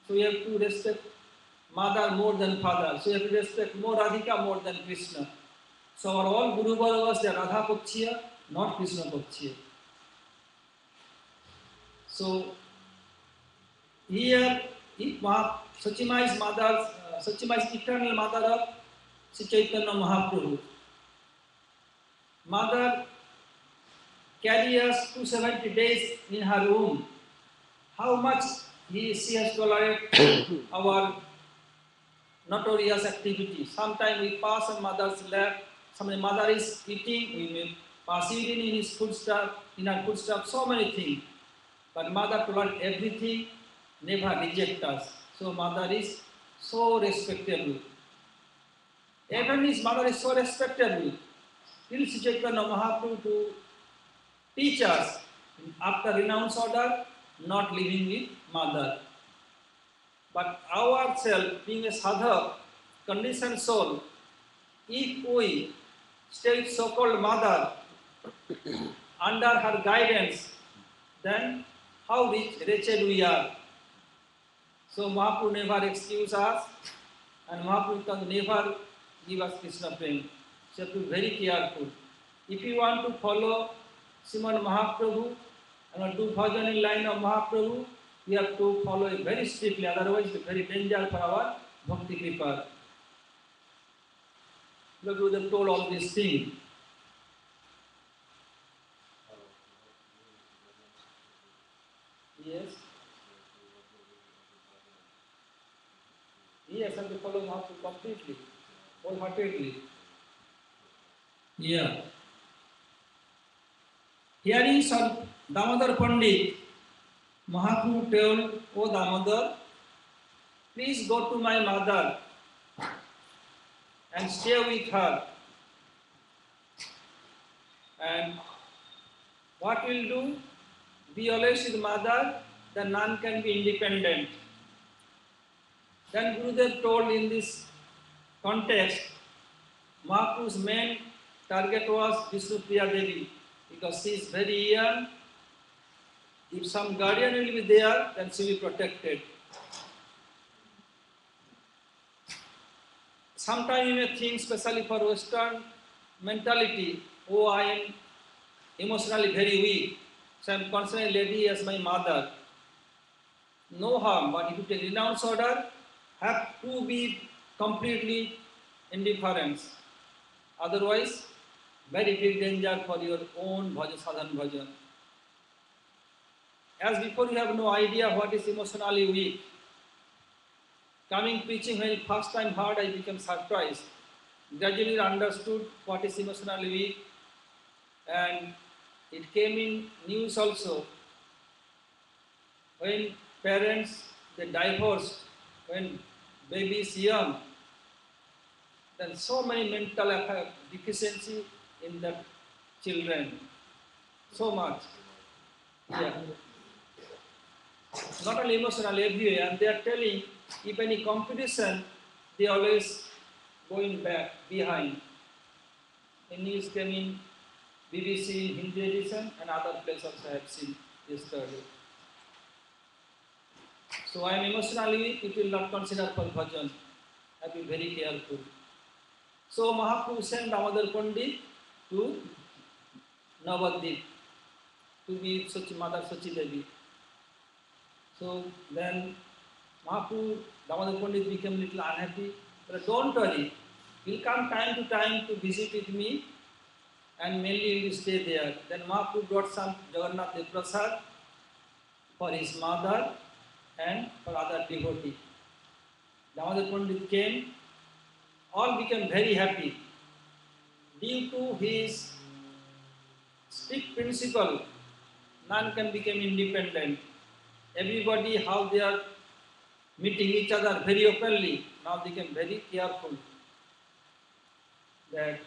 [SPEAKER 2] So we have to respect mother more than father. So we have to respect more Radhika more than Krishna. So our all Guru Bhagavas, they are Radha Pakshiya, not Krishna Pakshiya. So here, if Sachima is mother, Sachima is eternal mother of Sri Chaitanya Mahaprabhu. Mother carries us 270 days in her womb. How much she has tolerated our notorious activity. Sometimes we pass on mother's lap. Sometimes mother is eating, we will pass eating in his footstep, in her footstep, so many things. But mother tolerates everything, never reject us. So mother is so respectable. Even his mother is so respectable. Till Sri Chaitanya Mahaprabhu to teach us, after renounce order, not living with mother. But ourselves, being a sadhak, conditioned soul, if we stay with so-called mother under her guidance, then how wretched we are. So Mahaprabhu never excuse us, and Mahaprabhu can never give us Krishna Prem. So you have to be very careful. If you want to follow Srimad Mahaprabhu and do bhajan in line of Mahaprabhu, we have to follow it very strictly, otherwise it's very dangerous for our bhakti kripa. The Gurudev told all these things. Yes. Yes, have to follow Mahaprabhu completely, wholeheartedly. Yeah. Hearing some Damodar Pandit, Mahaprabhu told, "O Damodar, please go to my mother and stay with her. And what will do? Be always with mother, then none can be independent." Then Gurudev told in this context, Mahaprabhu's main target was Vishnu Priya Devi, because she is very young. If some guardian will be there, then she will be protected. Sometimes you may think, especially for Western mentality, oh, I am emotionally very weak, so I am considering lady as my mother. No harm, but if you take renounce order, have to be completely indifferent. Otherwise, very big danger for your own bhajan, sadhan bhajan. As before, you have no idea what is emotionally weak. Coming preaching, when it first time heard, I became surprised. Gradually understood what is emotionally weak, and it came in news also. When parents they divorced, when baby is young, then so many mental deficiency in the children, so much. Yeah. Not only emotional, everywhere, and they are telling if any competition, they always going back behind. In news came in BBC Hindi edition and other places I have seen yesterday. So I am emotionally weak, it will not consider for bhajan. I have to be very careful. So Mahaprabhu sent Damodar Pandit to Navadvip to be such Mother Sachi Devi. So then Mahaprabhu, Damodar Pandit became a little unhappy. But don't worry, he will come time to time to visit with me, and mainly he will stay there. Then Mahaprabhu brought some Jagannath Dev Prasad for his mother and for other devotees. Damodar Pandit came, all became very happy. Due to his strict principle, none can become independent. everybody how they are meeting each other very openly. Now they became very careful that,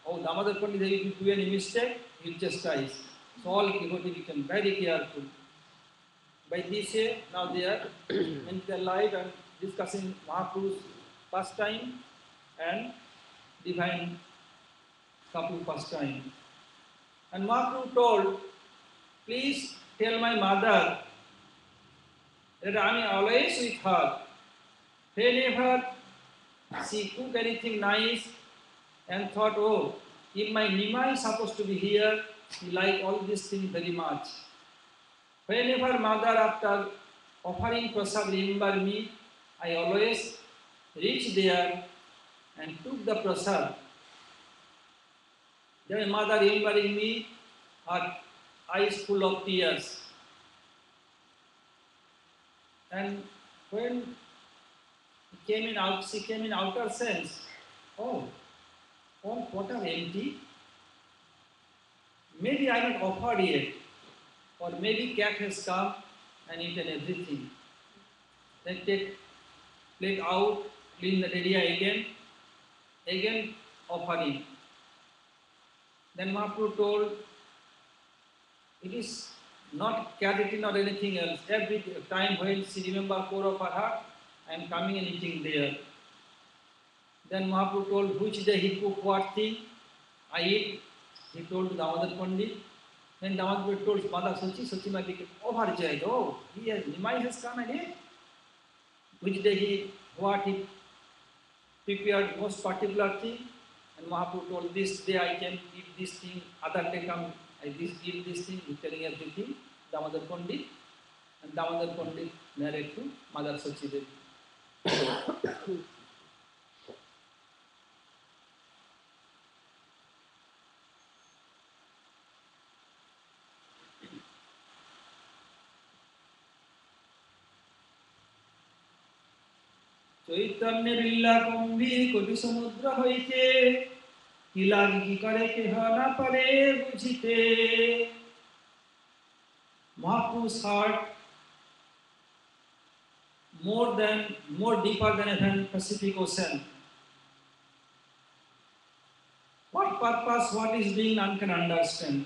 [SPEAKER 2] oh, Damodar Pandit, if you do any mistake, he'll chastise. So all devotees became very careful. By this way, now they are in their life and discussing Mahaprabhu's pastime and divine couple pastime. And Mahaprabhu told, please tell my mother that I am always with her. Whenever she cook anything nice and thought, oh, if my Nima is supposed to be here, she like all these things very much. Whenever mother after offering prasad remember me, I always reach there and took the prasad. Then mother remembering me, her eyes full of tears. And when she came in outer sense, oh, all pot are empty. Maybe I not offered yet, or maybe cat has come and eaten everything. Then take plate out, clean the area again offering. Then Mahaprabhu told, it is not cat eating or anything else. Every time when she remember core of her heart, I am coming and eating there. Then Mahaprabhu told which day he cook what thing, I eat. He told to Damodar Pandit. Then Damodar Pandit told Mother Sachi might became overjoyed. Oh, Nimai has come and ate. Which day what he prepared most particular thing. And Mahaprabhu told, this day I can eat this thing, other day come, I eat this thing, he's telling everything, Damodar Pandit. And Damodar Pandit narrated to Mother Sachi Devi. চৈতন্যে বিল্লা গম্ভীর কোটি সমুদ্র হইতে কি লাগি কি করে কেহ না পারে বুঝিতে. Mahaprabhu's heart more deeper than a Pacific Ocean. What purpose, what is doing, none can understand.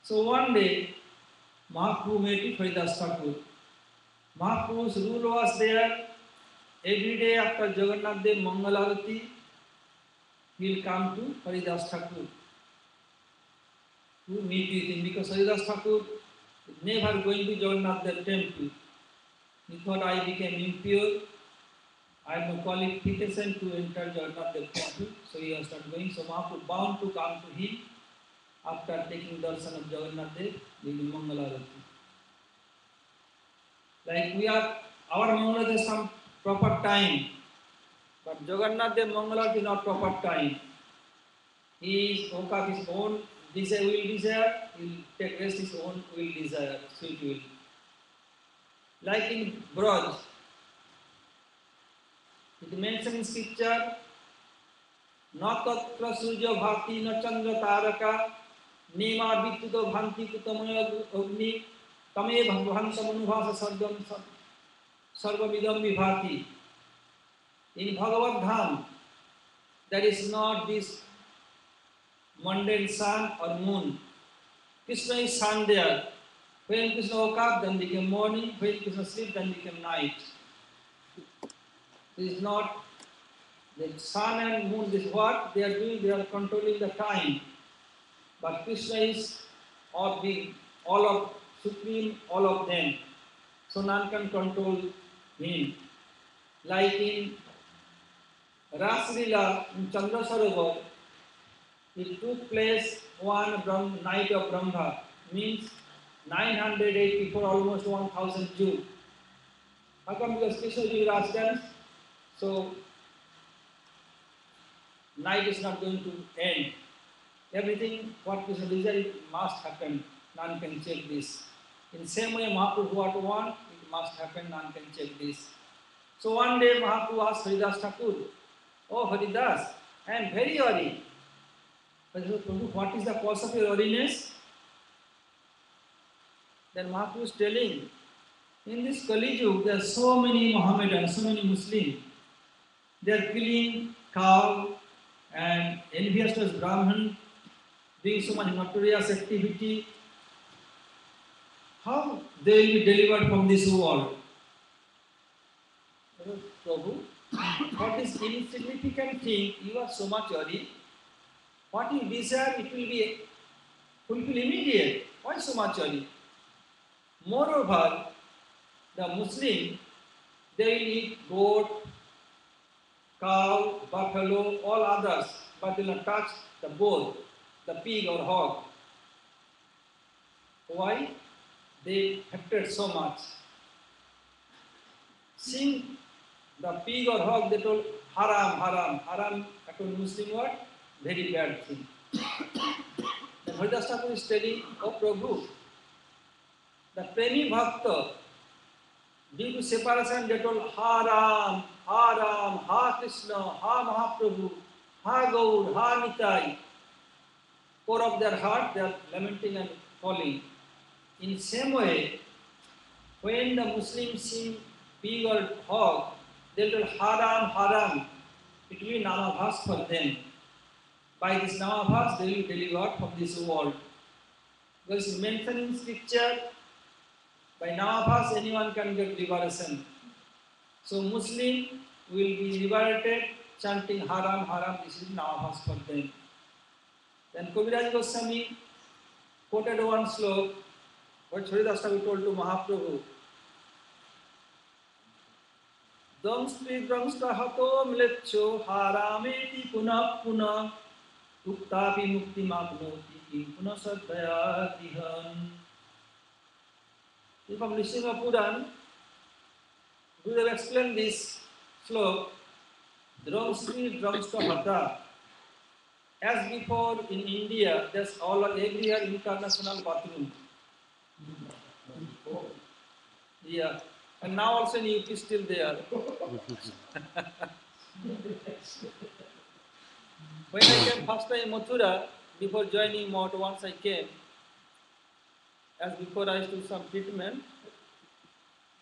[SPEAKER 2] So one day Mahaprabhu met with Haridas Thakur. Mahaprabhu's rule was there. Every day after Jagannath Dev Mangalarati, he will come to Haridas Thakur to meet with him, because Haridas Thakur is never going to Jagannath Dev temple. He thought, I became impure, I have no qualification to enter Jagannath Dev temple, so he was not going. So Mahaprabhu bound to come to him after taking darshan of Jagannath Dev during Mangalarati. Like our Mangalarati is some proper time, but Jagannath Dev Mangalarati is not proper time. He is woke up his own will desire, he will take rest his own will desire, sweet will. Like in Braj, it mentions in scripture, na tatra surya bhati na chandra taraka nema vidyuto bhanti kutamaya agni tame bhagavanta manubhasa sarvamidam vibhati. In Bhagavad Dham, there is not this mundane sun or moon. Krishna is sun there. When Krishna woke up, then became morning. When Krishna sleep, then became night. This is not the sun and moon. This is what they are doing. They are controlling the time. But Krishna is all of supreme, all of them. So none can control him. Like in Raslila in Chandra Sarovar, it took place one night of Brahma, means 984, almost 1000 Jews. How come? Because Krishna is Raj dance, so night is not going to end. Everything what Krishna desires must happen. None can check this. In the same way, Mahaprabhu what want, it must happen. None can check this. So one day Mahaprabhu asked Haridas Thakur, "Oh Haridas, I am very worried." Prabhu, what is the cause of your weariness? Then Mahaprabhu is telling, in this Kali Yuga, there are so many Mohammedans, so many Muslims. They are killing cow and envious to Brahman, doing so much notorious activity. How they will be delivered from this world? Prabhu, for this insignificant thing, you are so much worried. What you desire, it will be fulfilled immediate. Why so much worry? Moreover, the Muslim, they will eat goat, cow, buffalo, all others, but will not touch the bull, the pig or hog. Why? They hatred so much. Seeing the pig or hog, they told haram, haram. Haram, according to Muslim word, very bad thing. The Haridas Thakur is telling, oh Prabhu, the Premi Bhakta, due to separation, they told haram, haram, ha Krishna, ha Mahaprabhu, ha Gaur, ha Nitai. Core of their heart, they are lamenting and falling. In same way, when the Muslims see pig or hog, they will haram, haram. It will be namabhas for them. By this namabhas, they will be delivered from this world. Because it's mentioned in scripture, by namabhas, anyone can get liberation. So Muslim will be liberated, chanting haram, haram. This is namabhas for them. Then Kaviraj Goswami quoted one slok, what Haridas Thakur told to Mahaprabhu. Damstri dramsta hato mlecho harameti punah punah uktapi mukti mapnoti kim punah sadhaya dihan. If I'm listening to Puran, Gurudev explained this slok, Damstri dramsta hata. As before in India, there's everywhere international bathroom. Yeah. And now also in UP still there. When I came first time in Mathura, before joining Mott, once I came, as before I used to do some treatment,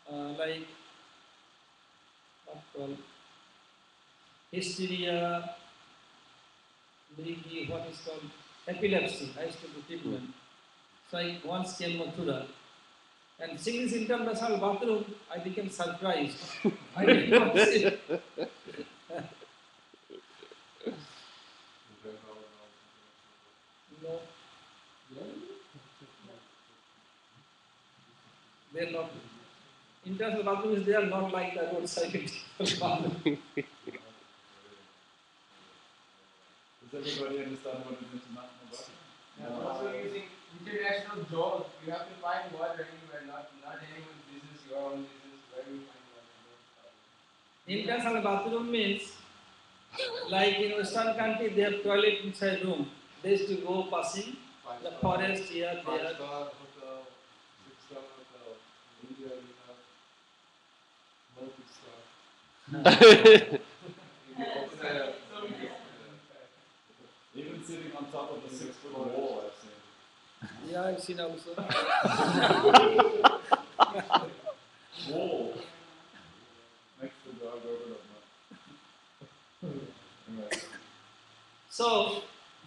[SPEAKER 2] like what's called hysteria, what is called epilepsy. I used to do treatment. So I once came Mathura. And seeing this international bathroom, I became surprised. I did not see it. No. They are not. International bathroom is there, not like the roadside bathroom.
[SPEAKER 6] Does everybody understand what an international bathroom?
[SPEAKER 4] Yeah, also using international jaws, you have to find water anywhere, not anyone's business, your own business, where you find water.
[SPEAKER 2] International bathroom means, like in Western country, they have toilet inside room. They used to go passing the forest here, there.
[SPEAKER 6] 5-star hotel, 6-star hotel. In India, you have multi-star. Even sitting on top of a 6-foot wall, I've seen.
[SPEAKER 2] Yeah, I've seen also.
[SPEAKER 6] Wall. Next to the over anyway.
[SPEAKER 2] So,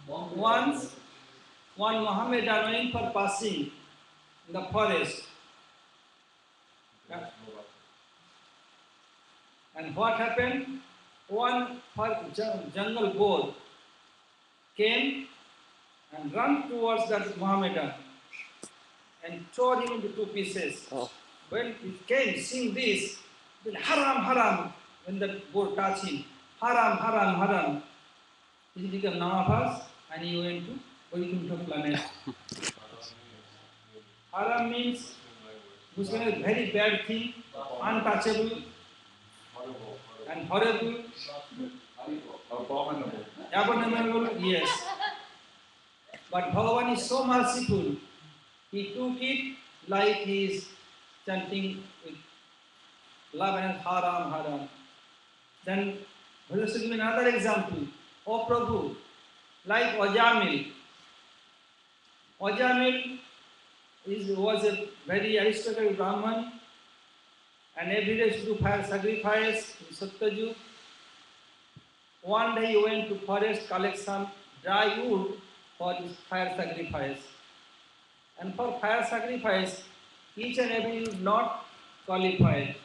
[SPEAKER 2] once one Mohammedan went for passing in the forest. And what happened? One jungle boar came and ran towards that Mohammedan and tore him into two pieces.
[SPEAKER 1] Oh.
[SPEAKER 2] When he came, seeing this, then haram, haram, when the boar touched him, haram, haram, haram. He became namabhas and he went to Vaikuntha planet. Haram means Muslim is very bad thing, untouchable and horrible, abominable, yes. But Bhagavan is so merciful, he took it like he is chanting with love and haram, haram. Then let us give another example. Oh Prabhu, like Ajamil. Ajamil was a very aristocratic Brahman, and every day used to do fire sacrifice in Satyajug. One day he went to forest, collect some dry wood for his fire sacrifice. And for fire sacrifice, each and every is not qualified.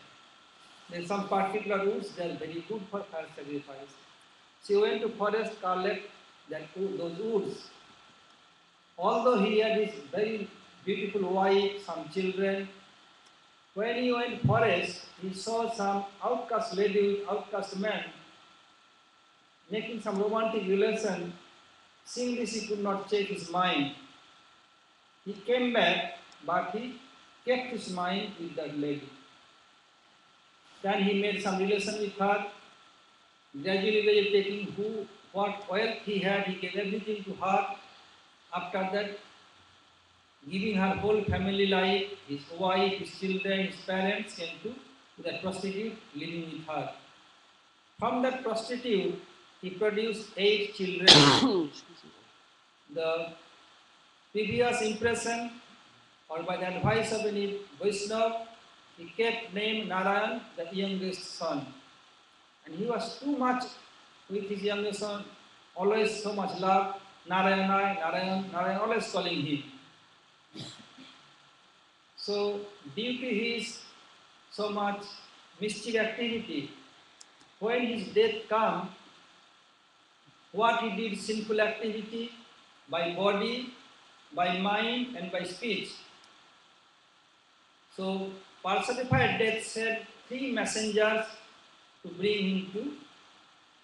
[SPEAKER 2] There are some particular woods that are very good for fire sacrifice. So he went to forest, collect those woods. Although he had his very beautiful wife, some children, when he went forest, he saw some outcast lady with outcast man making some romantic relation. Seeing this, he could not check his mind. He came back, but he kept his mind with that lady. Then he made some relation with her. Gradually, taking what wealth he had, he gave everything to her. After that, giving her whole family life, his wife, his children, his parents came to that prostitute, living with her. From that prostitute, he produced 8 children. The previous impression, or by the advice of any Vaishnava, he kept name Narayan, the youngest son. And he was too much with his youngest son, always so much love, Narayan, Narayan, Narayan, always calling him. So, due to his so much mischief activity, when his death came, what he did, sinful activity, by body, by mind, and by speech. So, personified death sent 3 messengers to bring him to,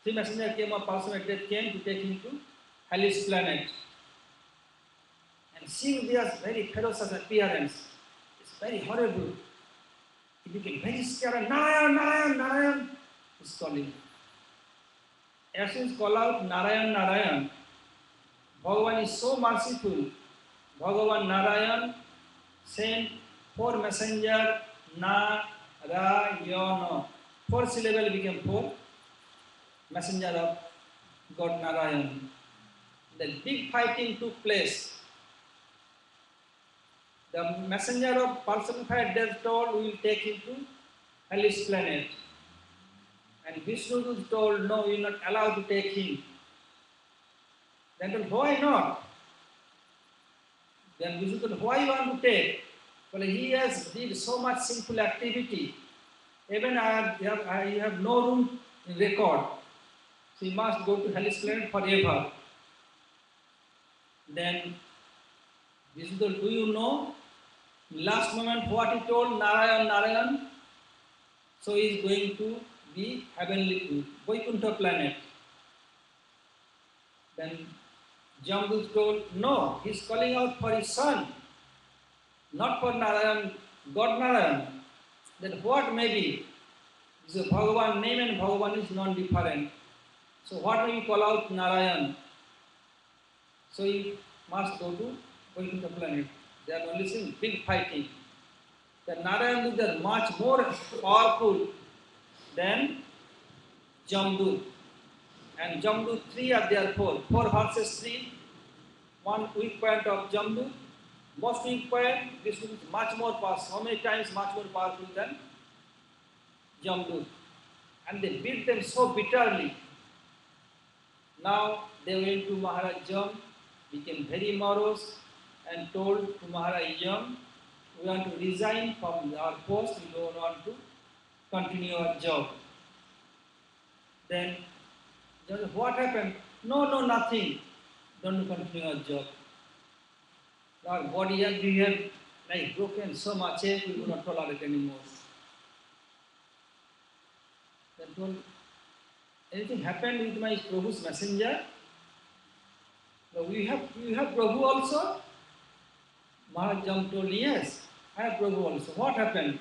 [SPEAKER 2] 3 messengers came, or personified death came to take him to hellish planet. And seeing their very ferocious appearance, it's very horrible. He became very scared. Narayan, Narayan, Narayan, he's calling. As soon as call out Narayan, Narayan, Bhagavan is so merciful. Bhagavan Narayan sent 4 messenger, Narayana. 4 syllable became 4 messenger of God Narayan. The big fighting took place. The messenger of personified death told, we will take him to hellish planet. And Vishnu told, no, we are not allowed to take him. Then told, why not? Then Vishnu told, why you want to take? Well, he has did so much sinful activity. Even I have no room in record. So he must go to hellish planet forever. Then Vishnu told, do you know? Last moment what he told, Narayan, Narayan. So he is going to the heavenly Vaikuntha planet. Then Jambu told, no, he is calling out for his son, not for Narayan, God Narayan. Then what may be? This is a Bhagavan name, and Bhagavan is non-different. So what may we call out Narayan? So he must go to Vaikuntha planet. They are only seeing big fighting. The Narayan is much more powerful than Jambu. And Jambu 3 are there 4. 4 versus 3. One weak point of Jambu. Most weak point, this is much more powerful. How many times much more powerful than Jambu? And they beat them so bitterly. Now they went to Maharaja Jam, became very morose, and told to Maharaja Jam, we want to resign from our post, we don't want to continue our job. Then, what happened? No, nothing. Don't continue our job. Our body has behaved like broken so much, we will not tolerate anymore. Then told, anything happened with my Prabhu's messenger? No, you have Prabhu also? Maharaj Jam told, yes, I have Prabhu also. What happened?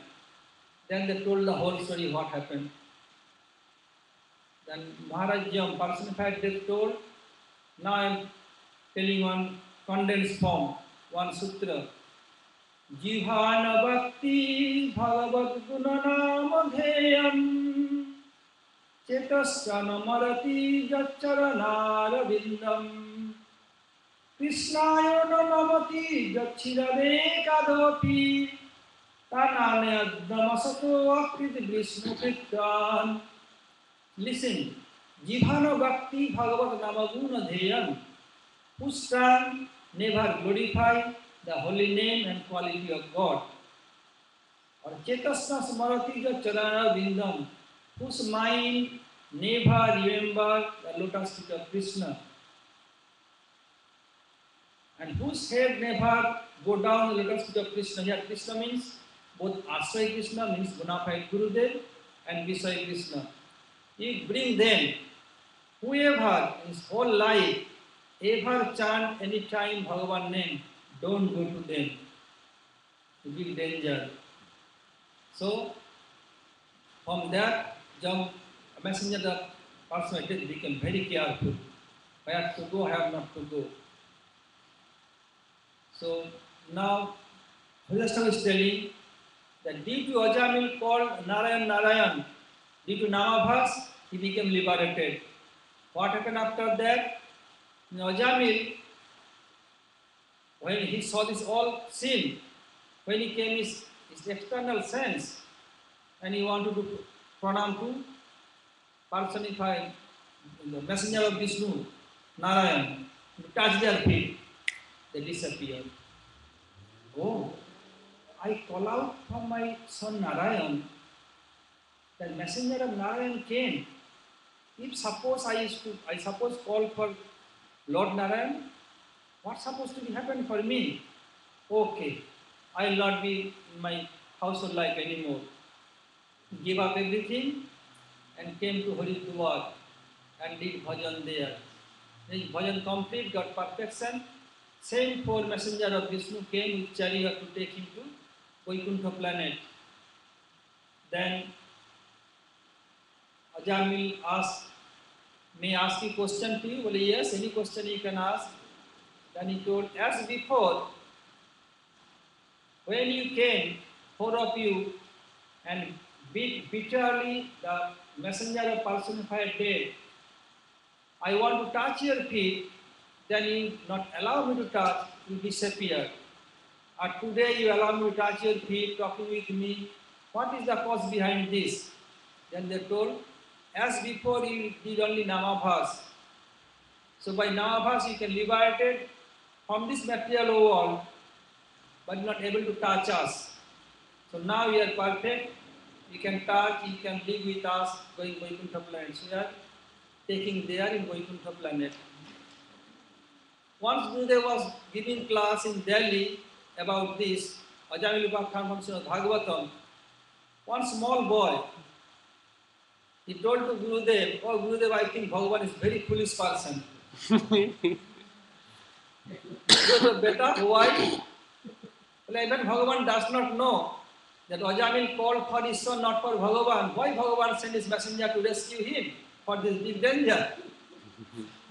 [SPEAKER 2] Then they told the whole story, what happened. Then Maharaj Jam, personified death, told, now I am telling one condensed form, one sutra. Jivana bhakti bhagavad gunanam adheyam chetasyana marati jaccharanara vindam Krishnaya namati jachirade kadopi tanane namasato akriti Vishnu Kritan. Listen, Jivano Bhakti Bhagavat Namaguna Dheyam, whose tongue never glorify the holy name and quality of God. Or Chetasna Smarati Charana Vindam, whose mind never remember the lotus feet of Krishna, and whose head never go down the lotus feet of Krishna. Here Krishna means both Ashray Krishna means bona fide Gurudev and Vishay Krishna. You bring them, whoever in his whole life ever chant any time Bhagavan name, don't go to them. It will be danger. So, from that, jump, a messenger of personality became very careful. I have to go, I have not to go. So, now, Hridhashtham is telling that due to Ajamil called Narayan Narayan, due to Namabhas, he became liberated. What happened after that? Ajamil, when he saw this all sin, when he came his external sense, and he wanted to pranam to personify the messenger of Vishnu, Narayan, to touch their feet, they disappeared. Oh, I call out from my son Narayan, the messenger of Narayan came. If suppose I suppose call for Lord Narayan, what's supposed to be happen for me? Okay, I will not be in my household life anymore. Give up everything and came to Haridwar and did bhajan there. His bhajan complete, got perfection. Same four messenger of Vishnu came with chariot to take him to Vaikuntha planet. Then Ajamil asked, may I ask a question to you? Well, yes, any question you can ask. Then he told, as before, when you came, four of you, and beat bitterly the messenger of personified dead, I want to touch your feet, then you not allow me to touch, you disappear. Or today you allow me to touch your feet, talking with me. What is the cause behind this? Then they told, as before you did only Namabhas. So by Namabhas you can liberate it from this material world, but not able to touch us. So now we are perfect. You can touch, you can live with us, going Vaikuntha planet. So we are taking there in Vaikuntha planet. Once Gurudev was giving class in Delhi about this, Ajamil Upakhan from Srimad Bhagavatam, one small boy, he told to Gurudev, oh Gurudev, I think Bhagavan is very foolish person. Gurudev, beta, why? Well, even Bhagavan does not know that Ajamil called for his son, not for Bhagavan. Why Bhagavan sent his messenger to rescue him for this big danger?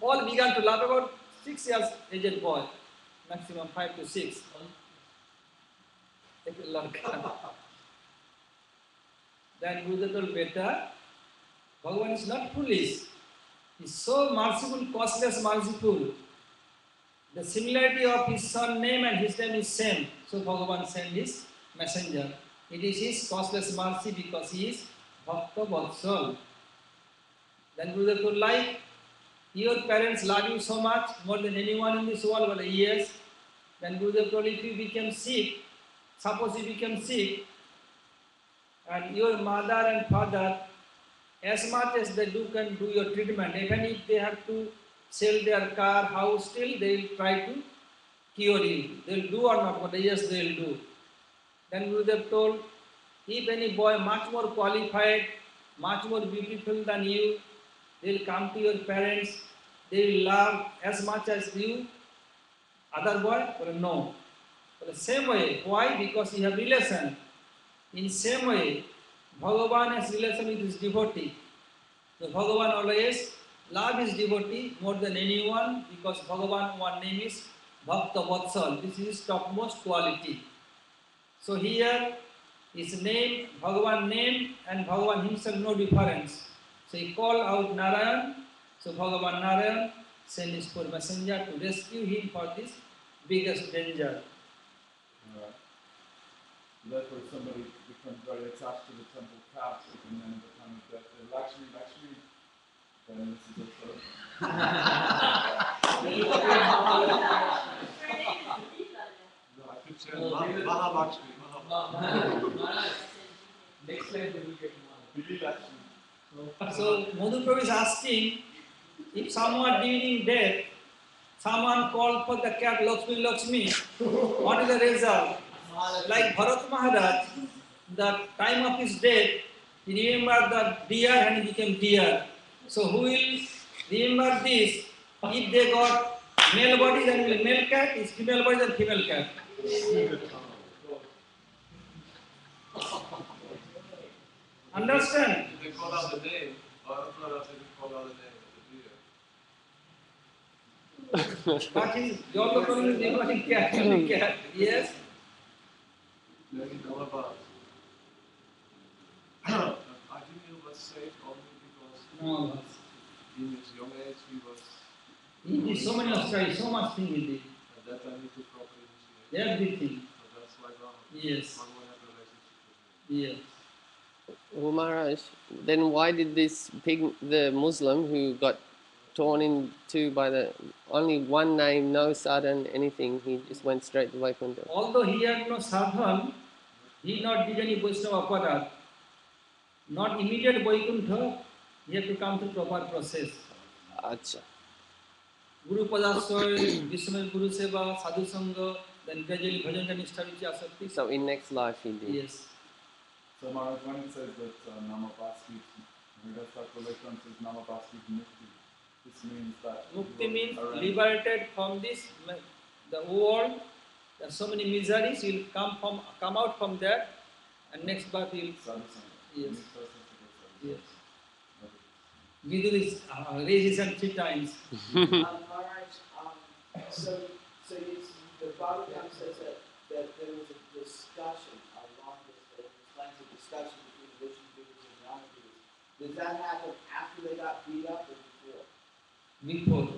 [SPEAKER 2] All began to laugh. About 6 years aged boy, maximum 5 to 6. Then Gurudev told, beta, Bhagavan is not foolish. He is so merciful, causeless, merciful. The similarity of his son name and his name is same. So Bhagavan sent his messenger. It is his causeless mercy because he is Bhakta Vatsal. Then Gurudev told, like, your parents love you so much, more than anyone in this world. Well, yes. Then Gurudev told, if you become sick, suppose you become sick, and your mother and father, as much as they can do your treatment, even if they have to sell their car, house, still they will try to cure you. They will do or not, but yes, they will do. Then Gurudev told, if any boy much more qualified, much more beautiful than you, they will come to your parents, they will love as much as you. Other boy? Well, no. But the same way, why? Because you have relation. In same way, Bhagavan has relation with his devotee. So Bhagavan always love his devotee more than anyone because Bhagavan, one name is Bhakta Vatsal. This is his topmost quality. So here, his name, Bhagavan name and Bhagavan himself no difference. So he called out Narayan, so Bhagavan Narayan. send his poor messenger to rescue him for this biggest danger.
[SPEAKER 6] Alright. Therefore, if somebody becomes very attached to the temple cat, it can then become the Lakshmi, then this is also. No, I could say Mahalakshmi.
[SPEAKER 4] Next time they will get one.
[SPEAKER 6] Bibi Lakshmi.
[SPEAKER 2] So Madhu Prabhu is asking, if someone during death, someone called for the cat Lakshmi Lakshmi, what is the result? Like Bharat Maharaj, the time of his death, he remembered the deer and he became deer. So who will remember this? If they got male body, then will male cat, is female body, then female cat. Understand?
[SPEAKER 5] They call out the name. Bharat Maharaj didn't call out the name of the deer.
[SPEAKER 2] But his Jollo calling is remembering cat, cat. Yes?
[SPEAKER 5] Maybe Malabar. I think he was saved only because
[SPEAKER 2] No.
[SPEAKER 5] in his young age he was.
[SPEAKER 2] He did so many studies, so much thing he did.
[SPEAKER 5] At that time he took proper initiation.
[SPEAKER 2] Everything.
[SPEAKER 5] So that's why
[SPEAKER 2] Yes.
[SPEAKER 5] Bhagavan had relationship with him.
[SPEAKER 2] Yes.
[SPEAKER 1] Well, Maharaj, then why did this the Muslim who got torn in two by the only one name, no sadhan, anything, he just went straight to Vaikuntha?
[SPEAKER 2] Although he had no sadhan, he not did any Vaishnava aparat. Not immediate Vaikuntha, he had to come through proper process.
[SPEAKER 1] Acha.
[SPEAKER 2] Guru Padasway, Vishnu Guru Seva, Sadhu Sangha, then gradually Bhajan Nishtha Ruchi Asakti.
[SPEAKER 1] So in next life he did.
[SPEAKER 2] Yes.
[SPEAKER 6] So Maharaj, when it says that Namapasti, Hridas Thakur says Namapasti Mukti, this means that
[SPEAKER 2] Mukti
[SPEAKER 6] you
[SPEAKER 2] means
[SPEAKER 6] are
[SPEAKER 2] liberated from this, the world. There are so many miseries, he will come out from there, and next birth he will.
[SPEAKER 6] Sadhu Sangha.
[SPEAKER 2] Yes.
[SPEAKER 6] Next person is to go sadhu
[SPEAKER 2] Yes.
[SPEAKER 6] sangha.
[SPEAKER 2] Vidul is raised his hand 3 times.
[SPEAKER 7] Maharaj, so the Bhagavatam says that there was a discussion, a long discussion between Vishnu Gurus and Rama Gurus. Did that happen after they got beat up or before?
[SPEAKER 2] Before.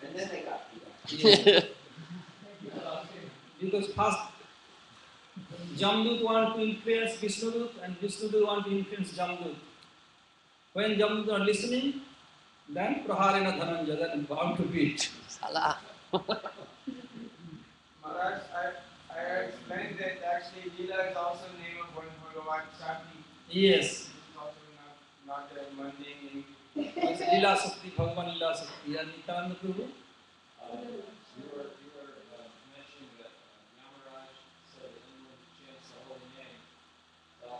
[SPEAKER 7] And then they got beat up.
[SPEAKER 2] Yes. Because first Jamdut want to influence Vishnudut and Vishnudut want to influence Jamdut. When Jamdut are listening, then Praharena Dhananja, that is bound to beat.
[SPEAKER 1] Salah.
[SPEAKER 4] Maharaj, I explained that actually Leela is also the name of one Bhagavan Shakti.
[SPEAKER 2] Yes.
[SPEAKER 4] This is also not a mundane name.
[SPEAKER 2] It's Leela Sakti, Bhagavan Leela Sakti. And Nityananda Prabhu?
[SPEAKER 8] You were mentioning that Yamaraj said that anyone who chants the holy name, tell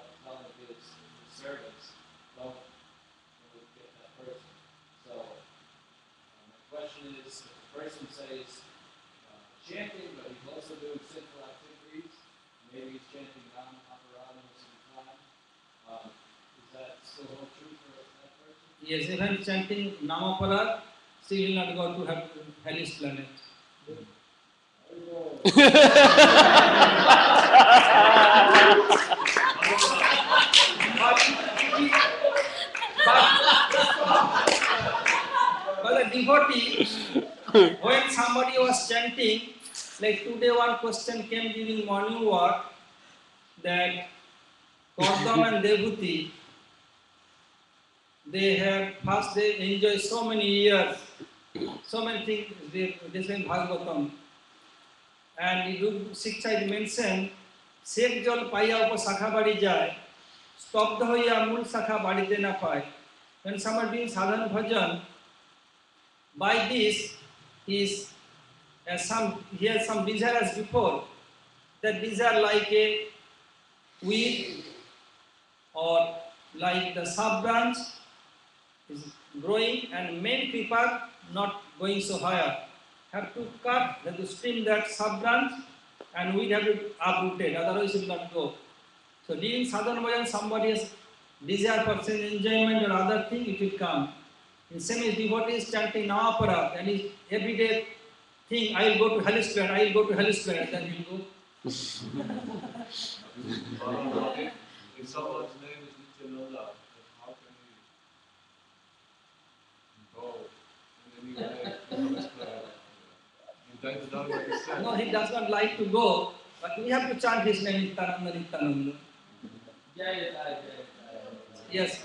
[SPEAKER 8] his servants, don't get that person. So, my question is, if the person says chanting, but he's also doing sinful activities, maybe he's chanting Nam Aparadha most of the time, is that still hold true for that person?
[SPEAKER 2] Yes, even chanting Namaparad, still will not go to have hellish planet. But the devotee, when somebody was chanting, like today one question came during morning walk, that Gautam and Devuti, they enjoy so many years, so many things, they say Bhagavatam. And you do Shiksha it mentioned, Sek Jol Paya Upa Sakha Badi Jai, Stop the Hoya Mul Sakha Badi Dena Pai. When somebody doing sadhana bhajan, by this he has some desire as before. That desire like a weed or like the sub branch is growing and main creeper not going so higher. Have to cut, have to stem that sub branch and weed have to uprooted, otherwise it will not go. So during sadhana bhajan, somebody has desire for sense enjoyment or other thing, it will come. In same as devotee is chanting Namaparad and his everyday thing, I will go to hellish planet, I will go to hellish planet, then he will go.
[SPEAKER 5] If someone's name is Nityananda, then how can he go in the Guys don't like to say.
[SPEAKER 2] No, he does not like to go, but we have to chant his name, Nityananda, Nityananda. Yes.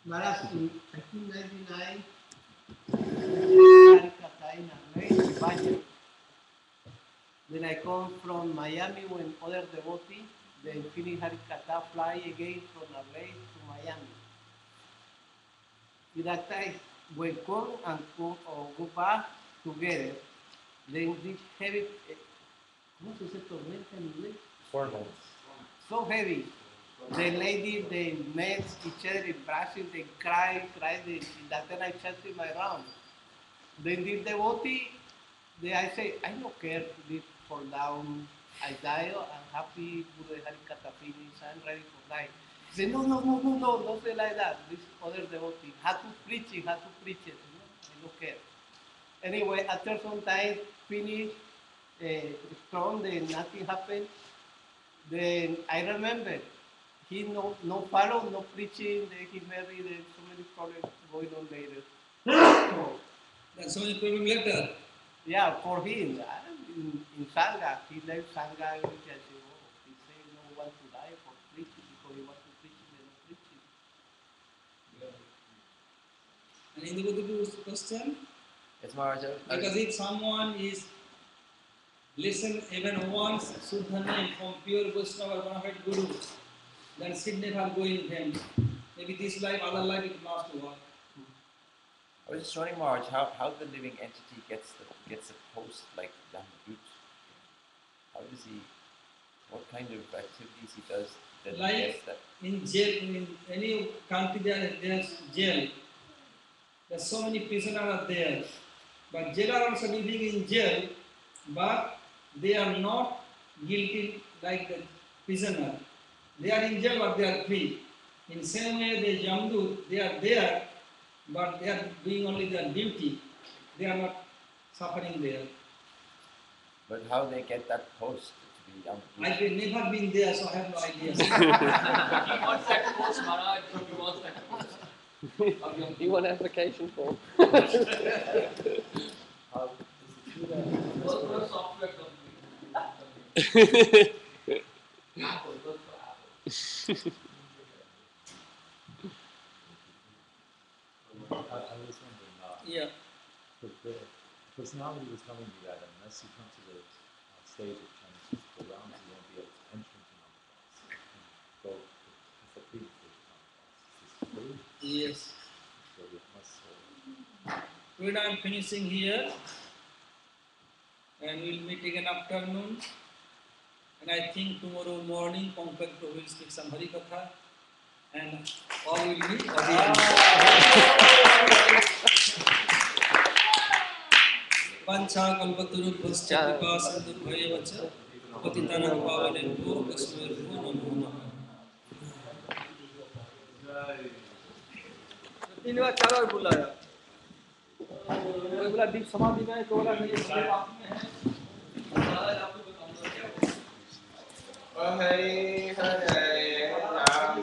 [SPEAKER 4] Maharaj, in 1999, Harikata in a great budget. Then I come from Miami when other devotees, then finish Harikata, fly again from LA to Miami. In that time, we come and go, or go back together, then this heavy, ¿cómo se dice tormenta en inglés?
[SPEAKER 9] Formal.
[SPEAKER 4] So heavy. The lady, they met each other in Brazil, they cry, that then I chanted my round. Then the devotee, I say, I don't care if this fall down, I die, I'm happy, Buddha Harikata finish, I'm ready to die. Say, no, don't say like that. This other devotee, had to preach it, I don't care. Anyway, after some time, finish, strong, then nothing happened. Then I remember, he no follow, no preaching, then he married, and so many problems going on later. So,
[SPEAKER 2] That's so many problems later.
[SPEAKER 4] yeah, for him, in Sangha, he left Sangha, and he said, he said no one to die for preaching, because he wants to preach, and not preaching.
[SPEAKER 2] And in the question,
[SPEAKER 3] Yes, Maharaja.
[SPEAKER 2] because if someone is listen even once Suddha name from pure Vaishnava or Bonafide Guru, then sin never go in vain. Maybe this life, other life it must work.
[SPEAKER 3] I was just wondering, Maharaj, how the living entity gets the post like Dhammadut? How does he? What kind of activities he does that
[SPEAKER 2] Like
[SPEAKER 3] he gets that?
[SPEAKER 2] in jail, in any country there's jail. There's so many prisoners are there. But jailers are also living in jail, but they are not guilty like the prisoner. They are in jail, but they are free. In the same way, the Jamdut, they are there, but they are doing only their duty. They are not suffering there.
[SPEAKER 3] But how they get that post to be Dhammadut?
[SPEAKER 2] I've never been there, so I have no idea.
[SPEAKER 8] He wants that post, Maharaj. He wants that post.
[SPEAKER 1] You want application form?
[SPEAKER 8] Go to a software company. Apple, go to Apple.
[SPEAKER 9] I was wondering,
[SPEAKER 2] Yeah.
[SPEAKER 9] but the personality was telling me that unless you come to the stage of Chinese physical realms, you won't be able to enter into non-class. Go, it's the previous stage of non-class. Is this true?
[SPEAKER 2] Yes.
[SPEAKER 9] So we must.
[SPEAKER 2] Today I am finishing here, and we'll meet again afternoon. And I think tomorrow morning, Pankaj Prabhu will speak some Hari Katha, and all will meet again. Pancha kalpatarubhascha kripa sindhubhaya vacha patitanam pavanebhyo vaishnavebhyo namo namaha. 3 बार 4 बार बुलाया बोला दीप समाधि में है तो बोला नहीं ये आप में है
[SPEAKER 4] Hare Hare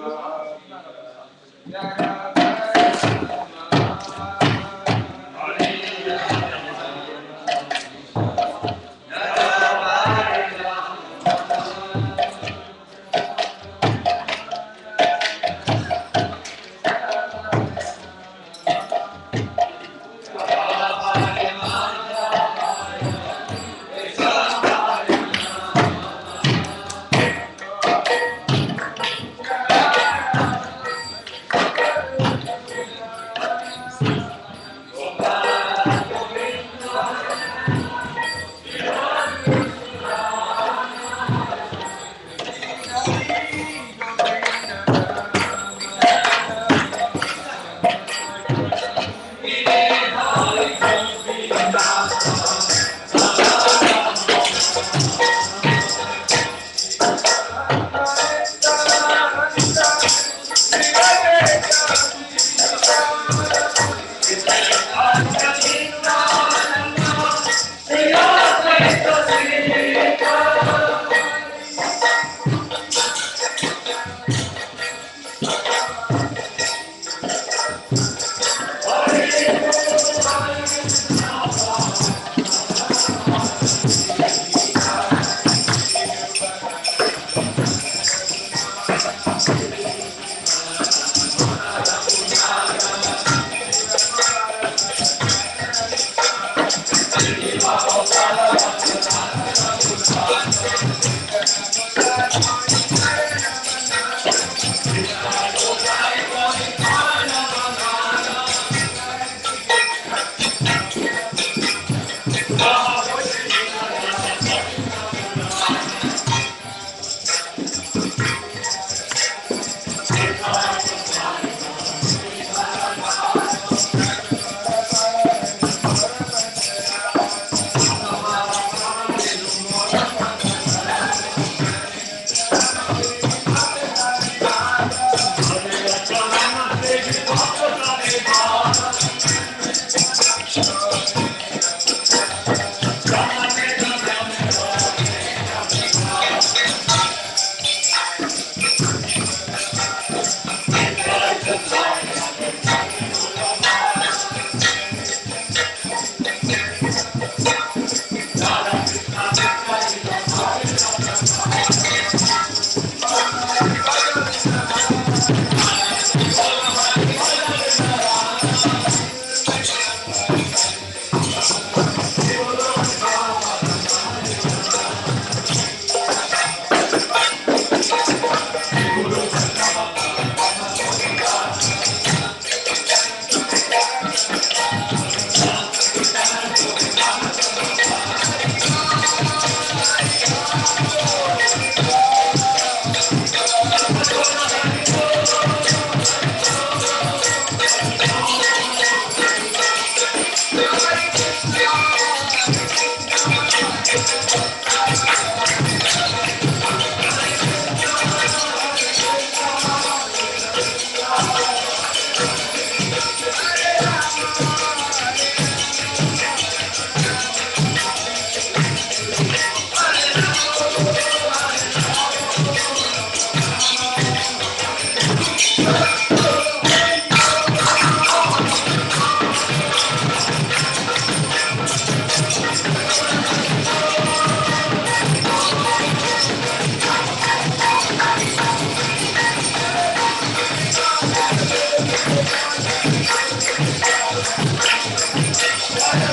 [SPEAKER 10] Jaya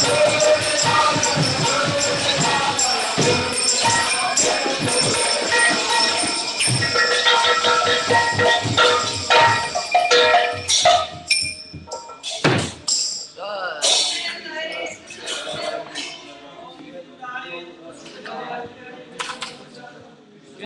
[SPEAKER 10] Guru Nityananda.